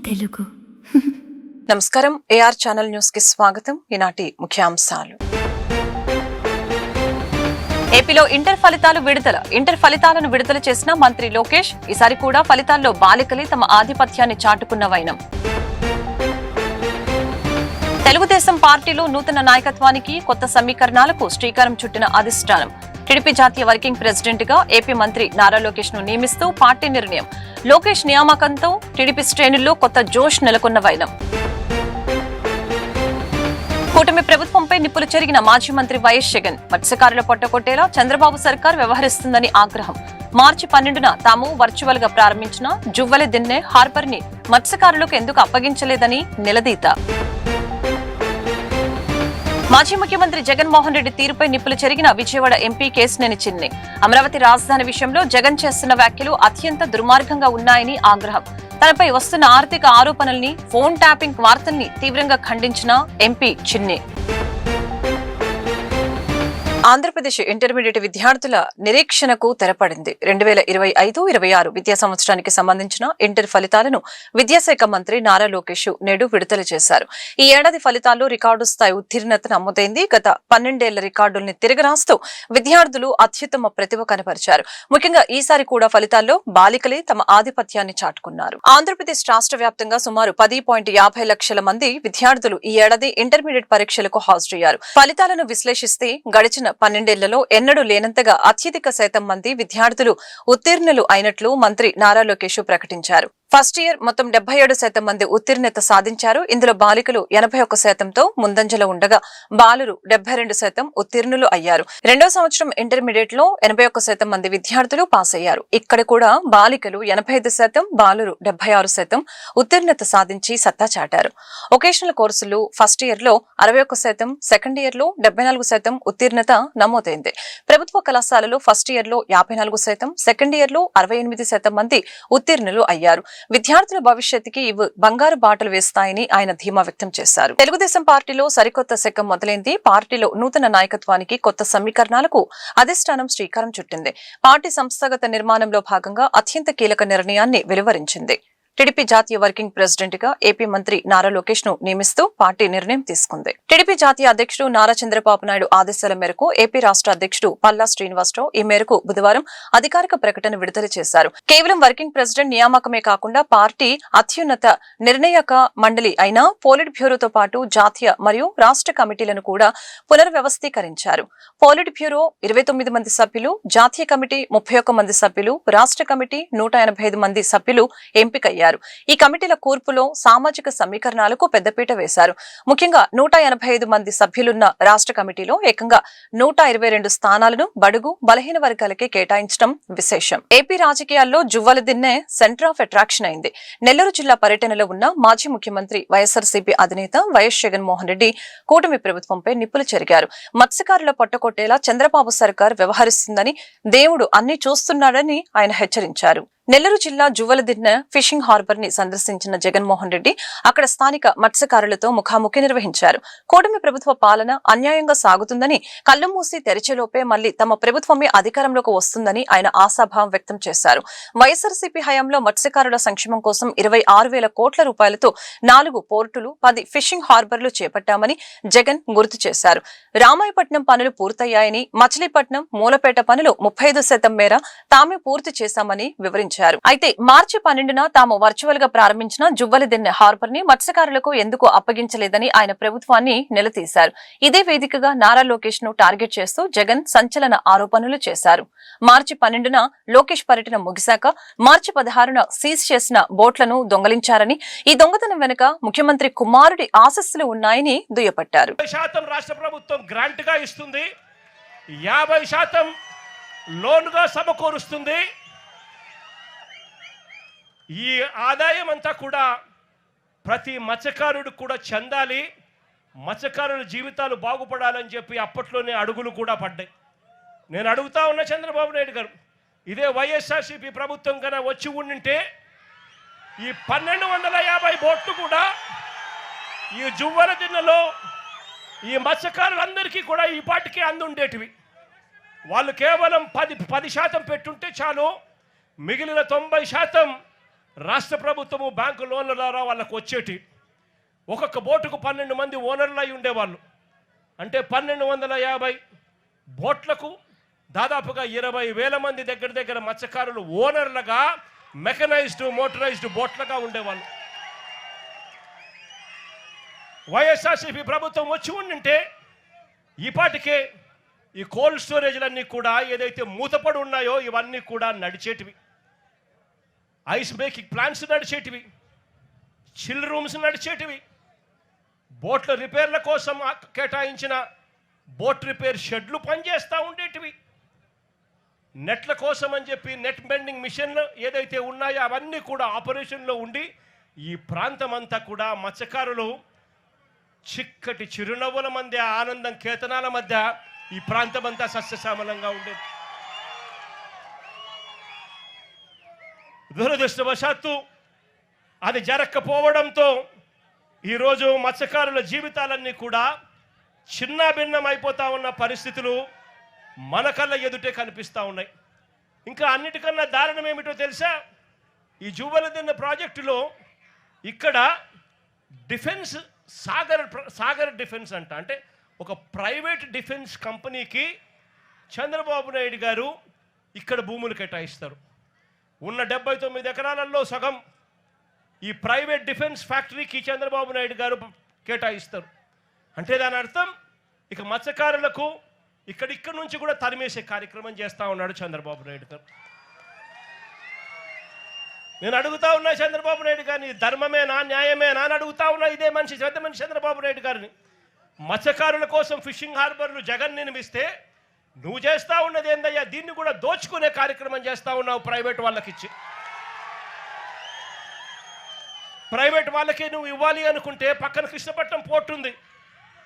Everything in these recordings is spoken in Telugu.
తెలుగు నమస్కారం. ఏఆర్ ఛానల్ న్యూస్ కి స్వాగతం. ఈనాటి ముఖ్యాంశాలు. ఏపీలో ఇంటర్ ఫలితాలను విడుదల చేసిన మంత్రి లోకేష్. ఈసారి కూడా ఫలితాల్లో బాలికలే తమ ఆధిపత్యాన్ని చాటుకున్న వైనం. తెలుగుదేశం పార్టీలో నూతన నాయకత్వానికి కొత్త సమీకరణాలకు శ్రీకారం చుట్టిన అధిష్టానం. టీడీపీ జాతీయ వర్కింగ్ ప్రెసిడెంట్ గా ఏపీ మంత్రి నారా లోకేష్ ను నియమిస్తూ పార్టీ నిర్ణయం. లోకేష్ నియామకంతో టీడీపీ శ్రేణుల్లో కొత్త జోష్ నెలకొన్న వైనం. కూటమి ప్రభుత్వంపై నిప్పులు చెరిగిన మాజీ మంత్రి వైఎస్ జగన్. మత్స్యకారుల పొట్టకొట్టేలా చంద్రబాబు సర్కార్ వ్యవహరిస్తుందని ఆగ్రహం. మార్చి 12న తాము వర్చువల్ గా ప్రారంభించిన జువ్వలి దిన్నె హార్బర్ ని మత్స్యకారులకు ఎందుకు అప్పగించలేదని నిలదీత. మాజీ ముఖ్యమంత్రి జగన్మోహన్ రెడ్డి తీరుపై నిప్పులు చెరిగిన విజయవాడ ఎంపీ కేశినేని చిన్ని. అమరావతి రాజధాని విషయంలో జగన్ చేస్తున్న వ్యాఖ్యలు అత్యంత దుర్మార్గంగా ఉన్నాయని ఆగ్రహం. తనపై వస్తున్న ఆర్థిక ఆరోపణల్ని, ఫోన్ ట్యాపింగ్ వార్తల్ని తీవ్రంగా ఖండించిన ఎంపీ చిన్ని. ఆంధ్రప్రదేశ్ ఇంటర్మీడియట్ విద్యార్థుల నిరీక్షణకు తెరపడింది. 2025-26 విద్యా సంవత్సరానికి సంబంధించిన ఇంటర్ ఫలితాలను విద్యాశాఖ మంత్రి నారా లోకేష్ నేడు విడుదల చేశారు. ఈ ఏడాది ఫలితాల్లో రికార్డు స్థాయి ఉత్తీర్ణత నమోదైంది. గత 12 ఏళ్ల రికార్డుల్ని తిరగరాస్తూ విద్యార్థులు అత్యుత్తమ ప్రతిభ కనపరిచారు. ముఖ్యంగా ఈసారి కూడా ఫలితాల్లో బాలికలే తమ ఆధిపత్యాన్ని చాటుకున్నారు. ఆంధ్రప్రదేశ్ రాష్ట్ర వ్యాప్తంగా సుమారు 10.50 లక్షల మంది విద్యార్థులు ఈ ఏడాది ఇంటర్మీడియట్ పరీక్షలకు హాజరయ్యారు. ఫలితాలను విశ్లేషిస్తే గడిచిన 12 ఏళ్లలో ఎన్నడూ లేనంతగా అత్యధిక శాతం మంది విద్యార్థులు ఉత్తీర్ణులు అయినట్లు మంత్రి నారా లోకేష్ ప్రకటించారు. ఫస్ట్ ఇయర్ మొత్తం 77% మంది ఉత్తీర్ణత సాధించారు. ఇందులో బాలికలు 81%తో ముందంజలో ఉండగా బాలురు 72% ఉత్తీర్ణులు అయ్యారు. రెండో సంవత్సరం ఇంటర్మీడియట్ లో 81% మంది విద్యార్థులు పాస్ అయ్యారు. ఇక్కడ కూడా బాలికలు 85%, బాలురు 76% ఉత్తీర్ణత సాధించి సత్తా చాటారు. వొకేషనల్ కోర్సులు ఫస్ట్ ఇయర్ లో 61%, సెకండ్ ఇయర్ లో 74% ఉత్తీర్ణత నమోదైంది. ప్రభుత్వ కళాశాలలో ఫస్ట్ ఇయర్ లో 54%, సెకండ్ ఇయర్ లో 68% మంది ఉత్తీర్ణులు అయ్యారు. విద్యార్థుల భవిష్యత్తుకి ఇవి బంగారు బాటలు వేస్తాయని ఆయన ధీమా వ్యక్తం చేశారు. తెలుగుదేశం పార్టీలో సరికొత్త శకం మొదలైంది. పార్టీలో నూతన నాయకత్వానికి కొత్త సమీకరణాలకు అధిష్టానం శ్రీకారం చుట్టింది. పార్టీ సంస్థాగత నిర్మాణంలో భాగంగా అత్యంత కీలక నిర్ణయాన్ని వెలువరించింది. టీడీపీ జాతీయ వర్కింగ్ ప్రెసిడెంట్ గా ఏపీ మంత్రి నారా లోకేష్ ను నియమిస్తూ పార్టీ నిర్ణయం తీసుకుంది. టీడీపీ జాతీయ అధ్యక్షుడు నారా చంద్రబాబు నాయుడు ఆదేశాల మేరకు ఏపీ రాష్ట్ర అధ్యక్షుడు పల్లా శ్రీనివాసరావు ఈ మేరకు బుధవారం అధికారిక ప్రకటన విడుదల చేశారు. కేవలం వర్కింగ్ ప్రెసిడెంట్ నియామకమే కాకుండా పార్టీ అత్యున్నత నిర్ణయక మండలి అయిన పోలిట్ బ్యూరోతో పాటు జాతీయ మరియు రాష్ట్ర కమిటీలను కూడా పునర్వ్యవస్థీకరించారు. పోలిట్ బ్యూరో 29 మంది సభ్యులు, జాతీయ కమిటీ 31 మంది సభ్యులు, రాష్ట్ర కమిటీ 185 మంది సభ్యులు ఎంపికయ్యారు. ఈ కమిటీల కూర్పులో సామాజిక సమీకరణాలకు పెద్దపీట వేశారు. ముఖ్యంగా 185 మంది సభ్యులున్న రాష్ట్ర కమిటీలో ఏకంగా 122 స్థానాలను బడుగు బలహీన వర్గాలకే కేటాయించడం విశేషం. ఏపీ రాజకీయాల్లో జువ్వల దిన్నె సెంటర్ ఆఫ్ అట్రాక్షన్ అయింది. నెల్లూరు జిల్లా పర్యటనలో ఉన్న మాజీ ముఖ్యమంత్రి వైఎస్ఆర్సీపీ అధినేత వైఎస్ జగన్మోహన్ రెడ్డి కూటమి ప్రభుత్వంపై నిప్పులు చెరిగారు. మత్స్యకారుల పొట్టకొట్టేలా చంద్రబాబు సర్కార్ వ్యవహరిస్తుందని, దేవుడు అన్ని చూస్తున్నాడని ఆయన హెచ్చరించారు. నెల్లూరు జిల్లా జువ్వలదిన్నె ఫిషింగ్ హార్బర్ ని సందర్శించిన జగన్మోహన్ రెడ్డి అక్కడ స్థానిక మత్స్యకారులతో ముఖాముఖి నిర్వహించారు. కూటమి ప్రభుత్వ పాలన అన్యాయంగా సాగుతుందని, కళ్లు మూసి తెరిచేలోపే మళ్లీ తమ ప్రభుత్వమే అధికారంలోకి వస్తుందని ఆయన ఆశాభావం వ్యక్తం చేశారు. వైఎస్ఆర్సీపీ హయాంలో మత్స్యకారుల సంక్షేమం కోసం 26,000 కోట్ల రూపాయలతో 4 పోర్టులు, 10 ఫిషింగ్ హార్బర్లు చేపట్టామని జగన్ గుర్తు చేశారు. రామాయపట్నం పనులు పూర్తయ్యాయని, మచిలీపట్నం, మూలపేట పనులు 35% మేర తామే పూర్తి చేశామని వివరించారు. అయితే మార్చి 12న తాము వర్చువల్ గా ప్రారంభించిన జువ్వలిదిన్నె హార్బర్ ని మత్స్యకారులకు ఎందుకు అప్పగించలేదని ఆయన ప్రభుత్వాన్ని నిలదీశారు. ఇదే వేదికగా నారా లోకేష్ ను టార్గెట్ చేస్తూ జగన్ సంచలన ఆరోపణలు చేశారు. మార్చి 12న లోకేష్ పర్యటన ముగిశాక మార్చి 16న సీజ్ చేసిన బోట్లను దొంగలించారని, ఈ దొంగతనం వెనుక ముఖ్యమంత్రి కుమారుడి ఆశస్సులు ఉన్నాయని దుయ్యబట్టారు. 50% రాష్ట్ర ప్రభుత్వం గ్రాంట్ గా ఇస్తుంది, 50% లోన్ గా సమకూరుస్తుంది. ఈ ఆదాయం అంతా కూడా ప్రతి మత్స్యకారుడు కూడా చెందాలి, మత్స్యకారుల జీవితాలు బాగుపడాలని చెప్పి అప్పట్లోనే అడుగులు కూడా పడ్డాయి. నేను అడుగుతా ఉన్న చంద్రబాబు నాయుడు గారు, ఇదే వైఎస్ఆర్సీపీ ప్రభుత్వం కన్నా వచ్చి ఉండింటే ఈ 1250 బోట్లు కూడా ఈ జువ్వల దిన్నెలో ఈ మత్స్యకారులందరికీ కూడా ఈ పాటికి అందుండేటివి. వాళ్ళు కేవలం 10% పెట్టుంటే చాలు, మిగిలిన 90% రాష్ట్ర ప్రభుత్వము బ్యాంకు లోన్ల ద్వారా వాళ్ళకు వచ్చేటి. ఒక్కొక్క బోటుకు 12 మంది ఓనర్లు అయి ఉండేవాళ్ళు. అంటే 1250 బోట్లకు దాదాపుగా 20,000 మంది దగ్గర మత్స్యకారులు ఓనర్లుగా, మెకనైజ్డ్ మోటరైజ్డ్ బోట్లుగా ఉండేవాళ్ళు. వైఎస్ఆర్సీపీ ప్రభుత్వం వచ్చి ఉండింటే ఈపాటికే ఈ కోల్డ్ స్టోరేజ్లన్నీ కూడా ఏదైతే మూతపడి ఉన్నాయో ఇవన్నీ కూడా నడిచేటివి. ఐస్ మేకింగ్ ప్లాంట్స్ నడిచేటివి, చిల్ రూమ్స్ నడిచేటివి, బోట్ల రిపేర్ల కోసం కేటాయించిన బోట్ రిపేర్ షెడ్లు పనిచేస్తూ ఉండేటివి. నెట్ల కోసం అని చెప్పి నెట్ బెండింగ్ మిషన్లు ఏదైతే ఉన్నాయో అవన్నీ కూడా ఆపరేషన్లో ఉండి ఈ ప్రాంతం అంతా కూడా మత్స్యకారులు చిక్కటి చిరునవ్వుల మధ్య, ఆనందం కేతనాల మధ్య ఈ ప్రాంతం అంతా సస్యశ్యామలంగా ఉండేది. దురదృష్టవశాత్తు అది జరగకపోవడంతో ఈరోజు మత్స్యకారుల జీవితాలన్నీ కూడా చిన్నాభిన్నం అయిపోతా ఉన్న పరిస్థితులు మన కళ్ళ ఎదుటే కనిపిస్తూ ఉన్నాయి. ఇంకా అన్నిటికన్నా దారుణం ఏమిటో తెలుసా? ఈ జూవలదిన్న ప్రాజెక్టులో ఇక్కడ డిఫెన్స్ సాగర్ డిఫెన్స్ అంటే ఒక ప్రైవేట్ డిఫెన్స్ కంపెనీకి చంద్రబాబు నాయుడు గారు ఇక్కడ భూములు కేటాయిస్తారు. ఉన్న 79 ఎకరాలలో సగం ఈ ప్రైవేట్ డిఫెన్స్ ఫ్యాక్టరీకి చంద్రబాబు నాయుడు గారు కేటాయిస్తారు. అంటే దాని అర్థం ఇక మత్స్యకారులకు ఇక్కడి నుంచి కూడా తరిమేసే కార్యక్రమం చేస్తూ ఉన్నాడు చంద్రబాబు నాయుడు గారు. నేను అడుగుతా ఉన్నా చంద్రబాబు నాయుడు గారిని, ధర్మమేనా న్యాయమేనా అని అడుగుతా ఉన్నా ఇదే మనిషి చంద్రబాబు నాయుడు గారిని. మత్స్యకారుల కోసం ఫిషింగ్ హార్బర్లు జగన్ నిర్మిస్తే నువ్వు చేస్తూ ఉన్నది ఏందయ్యా? దీన్ని కూడా దోచుకునే కార్యక్రమం చేస్తూ ఉన్నావు ప్రైవేట్ వాళ్ళకి ఇచ్చి. ప్రైవేట్ వాళ్ళకి నువ్వు ఇవ్వాలి అనుకుంటే పక్కన కృష్ణపట్నం పోర్టు ఉంది,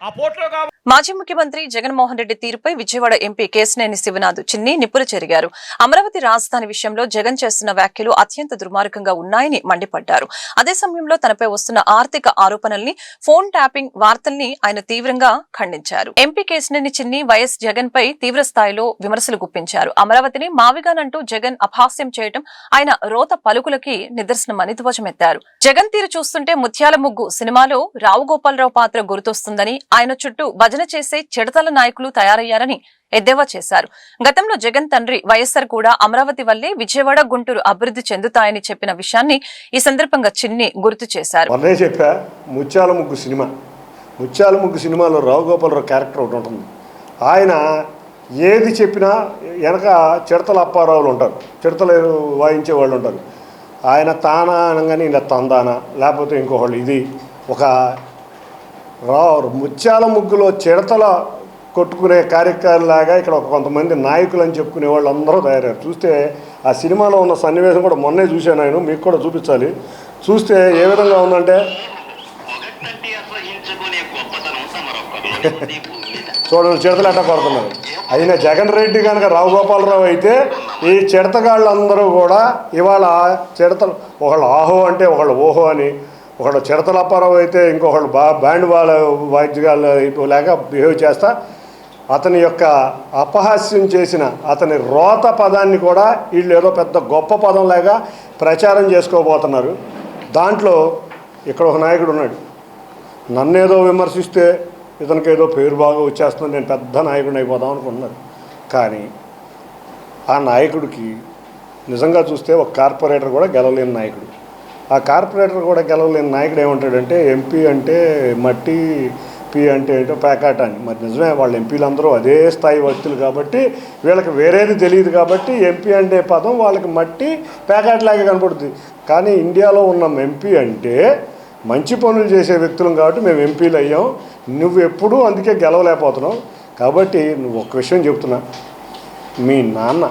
ఆ పోర్టులో మాజీ ముఖ్యమంత్రి జగన్మోహన్ రెడ్డి తీరుపై విజయవాడ ఎంపీ కేశినేని శివనాథ్ చిన్ని నిప్పులు చెరిగారు. అమరావతి రాజధాని విషయంలో జగన్ చేస్తున్న వ్యాఖ్యలు అత్యంత దుర్మార్గంగా ఉన్నాయని మండిపడ్డారు. అదే సమయంలో తనపై వస్తున్న ఆర్థిక ఆరోపణల్ని, ఫోన్ ట్యాపింగ్ వార్తల్ని ఆయన తీవ్రంగా ఖండించారు. ఎంపీ కేశినేని చిన్ని వైఎస్ జగన్ పై తీవ్ర స్థాయిలో విమర్శలు గుప్పించారు. అమరావతిని మావిగానంటూ జగన్ అపహాస్యం చేయడం ఆయన రోత పలుకులకి నిదర్శనమని ధ్వజమెత్తారు. జగన్ తీరు చూస్తుంటే ముత్యాల ముగ్గు సినిమాలో రావు గోపాలరావు పాత్ర గుర్తొస్తుందని, ఆయన చుట్టూ భజన చేసే చెడతల నాయకులు తయారయ్యారని ఎద్దేవా చేశారు. గతంలో జగన్ తండ్రి వైఎస్ఆర్ కూడా అమరావతి వల్లే విజయవాడ, గుంటూరు అభివృద్ధి చెందుతాయని చెప్పిన విషయాన్ని ఈ సందర్భంగా చిన్ని గుర్తు చేశారు. ముత్యాల ముగ్గు సినిమాలో రావు గోపాలరావు క్యారెక్టర్ ఒకటి ఉంటుంది. ఆయన ఏది చెప్పినా వెనక చిడతల అప్పారావులు ఉంటారు, చిడతలు వాయించే వాళ్ళు ఉంటారు. ఆయన తానా అనగానే ఇలా తందానా, లేకపోతే ఇంకొకళ్ళు. ఇది ఒక ముత్యాల ముగ్గులో చిడతల కొట్టుకునే కార్యక్రమాలాగా ఇక్కడ కొంతమంది నాయకులు అని చెప్పుకునే వాళ్ళు అందరూ తయారయ్యారు. చూస్తే ఆ సినిమాలో ఉన్న సన్నివేశం కూడా మొన్నే చూశాను, నేను మీకు కూడా చూపించాలి. చూస్తే ఏ విధంగా ఉందంటే చూడండి, చిడతలు ఎట్టా కొడుతున్నారు. అయినా జగన్ రెడ్డి కనుక రావు గోపాలరావు అయితే ఈ చిడతగాళ్ళందరూ కూడా ఇవాళ చిడతలు, ఒకళ్ళు ఆహో అంటే ఒకళ్ళు ఓహో అని, ఒకళ్ళు చిడతల అప్పారావు అయితే ఇంకొకళ్ళు బ్యాండ్ వాయిద్యాలు లేక బిహేవ్ చేస్తా అతని యొక్క అపహాస్యం చేసిన అతని రోత పదాన్ని కూడా వీళ్ళు ఏదో పెద్ద గొప్ప పదం లాగా ప్రచారం చేసుకోబోతున్నారు. దాంట్లో ఇక్కడ ఒక నాయకుడు ఉన్నాడు, నన్నేదో విమర్శిస్తే ఇతనికి ఏదో పేరు బాగా వచ్చేస్తుంది, నేను పెద్ద నాయకుడిని అయిపోదాం అనుకుంటున్నాను. కానీ ఆ నాయకుడికి నిజంగా చూస్తే ఒక కార్పొరేటర్ కూడా గెలవలేని నాయకుడు. ఆ కార్పొరేటర్ కూడా గెలవలేని నాయకుడు ఏమంటాడంటే ఎంపీ అంటే మట్టి, పీ అంటే ఏంటో ప్యాకాట్ అని. మరి నిజమే, వాళ్ళ ఎంపీలందరూ అదే స్థాయి వ్యక్తులు కాబట్టి వీళ్ళకి వేరేది తెలియదు కాబట్టి ఎంపీ అంటే పదం వాళ్ళకి మట్టి ప్యాకాట్ లాగే కనపడుతుంది. కానీ ఇండియాలో ఉన్న ఎంపీ అంటే మంచి పనులు చేసే వ్యక్తులం కాబట్టి మేము ఎంపీలు అయ్యాం. నువ్వు ఎప్పుడూ అందుకే గెలవలేకపోతున్నావు. కాబట్టి నువ్వు ఒక విషయం చెప్తున్నా, మీ నాన్న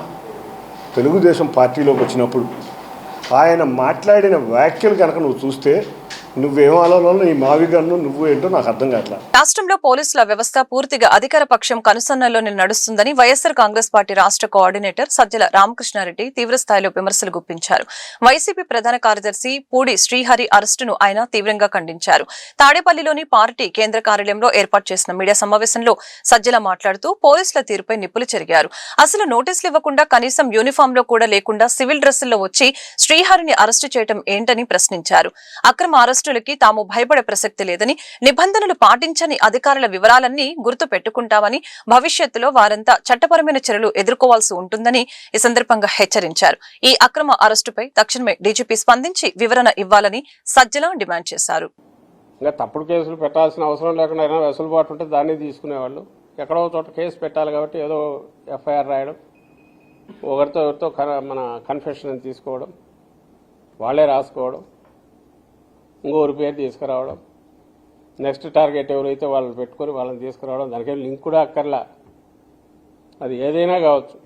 తెలుగుదేశం పార్టీలోకి వచ్చినప్పుడు ఆయన మాట్లాడిన వ్యాఖ్యలు కనుక నువ్వు చూస్తే నువ్వేం ఆలోచనలో ఈ మావి గన్ను నువ్వు ఏంటో నాకు అర్థం కావట్లా. రాష్ట్రంలో పోలీసుల వ్యవస్థ పూర్తిగా అధికార పక్షం కనుసన్నల్లోనే నడుస్తుందని వైఎస్ఆర్ కాంగ్రెస్ పార్టీ రాష్ట్ర కోఆర్డినేటర్ సజ్జల రామకృష్ణారెడ్డి తీవ్రస్థాయిలో విమర్శలు గుప్పించారు. వైసీపీ ప్రధాన కార్యదర్శి పూడి శ్రీహరి అరెస్టును ఆయన తీవ్రంగా ఖండించారు. తాడేపల్లిలోని పార్టీ కేంద్ర కార్యాలయంలో ఏర్పాటు చేసిన మీడియా సమావేశంలో సజ్జల మాట్లాడుతూ పోలీసుల తీరుపై నిప్పులు చెరిగారు. అసలు నోటీసులు ఇవ్వకుండా కనీసం యూనిఫామ్ లో కూడా లేకుండా సివిల్ డ్రెస్సుల్లో వచ్చి శ్రీహరిని అరెస్టు చేయడం ఏంటని ప్రశ్నించారు. అక్రమ అరెస్టులకి తాము భయపడే ప్రసక్తి లేదని, నిబంధనలు పాటించని అధికారుల వివరాలన్నీ గుర్తు పెట్టుకుంటామని, భవిష్యత్తులో వారంతా చట్టపరమైన చర్యలు ఎదుర్కోవాల్సి ఉంటుందని ఈ సందర్భంగా హెచ్చరించారు. ఈ అక్రమ అరెస్టుపై తక్షణమే డీజీపీ స్పందించి వివరణ ఇవ్వాలని సజ్జల డిమాండ్ చేశారు. ఇంకా తప్పుడు కేసులు పెట్టాల్సిన అవసరం లేకుండా ఏదైనా వెసులుబాటు ఉంటే దాన్ని తీసుకునేవాళ్ళు. ఎక్కడో చోట కేసు పెట్టాలి కాబట్టి ఏదో ఎఫ్ఐఆర్ రాయడం, ఒకరితో మన కన్ఫెషన్ తీసుకోవడం, వాళ్ళే రాసుకోవడం, ఇంకొకరి పేరు తీసుకురావడం, నెక్స్ట్ టార్గెట్ ఎవరైతే వాళ్ళని పెట్టుకొని వాళ్ళని తీసుకురావడం, దానికేం లింక్ కూడా అక్కర్లా. అది ఏదైనా కావచ్చు,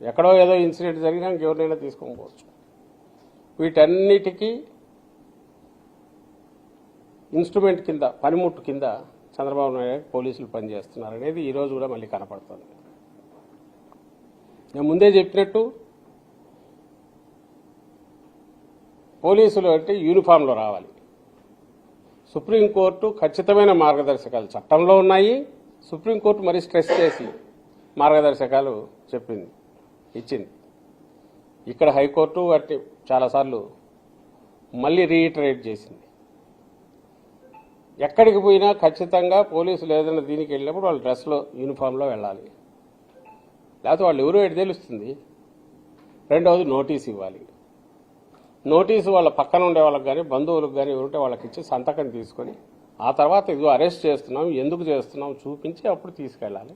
ఎక్కడో ఏదో ఇన్సిడెంట్ జరిగినా ఇంకెవరినైనా తీసుకోకపోవచ్చు. వీటన్నిటికీ ఇన్స్ట్రుమెంట్ కింద, పనిముట్టు కింద చంద్రబాబు నాయుడు పోలీసులు పనిచేస్తున్నారు అనేది ఈరోజు కూడా మళ్ళీ కనపడుతుంది. నేను ముందే చెప్పినట్టు పోలీసులు అంటే యూనిఫామ్లో రావాలి. సుప్రీంకోర్టు ఖచ్చితమైన మార్గదర్శకాలు చట్టంలో ఉన్నాయి. సుప్రీంకోర్టు మరి స్ట్రెస్ చేసి మార్గదర్శకాలు ఇచ్చింది. ఇక్కడ హైకోర్టు వాటి చాలాసార్లు మళ్ళీ రీఇటరేట్ చేసింది. ఎక్కడికి పోయినా ఖచ్చితంగా పోలీసులు ఏదైనా దీనికి వెళ్ళినప్పుడు వాళ్ళు డ్రెస్లో యూనిఫామ్లో వెళ్ళాలి. లేకపోతే వాళ్ళు ఎవరో ఎటు తెలుస్తుంది. రెండవది నోటీస్ ఇవ్వాలి. నోటీసు వాళ్ళ పక్కన ఉండే వాళ్ళకి కానీ బంధువులకు కానీ ఎవరుంటే వాళ్ళకి ఇచ్చి సంతకం తీసుకొని ఆ తర్వాత ఇదిగో అరెస్ట్ చేస్తున్నాం, ఎందుకు చేస్తున్నాం చూపించి అప్పుడు తీసుకెళ్ళాలి.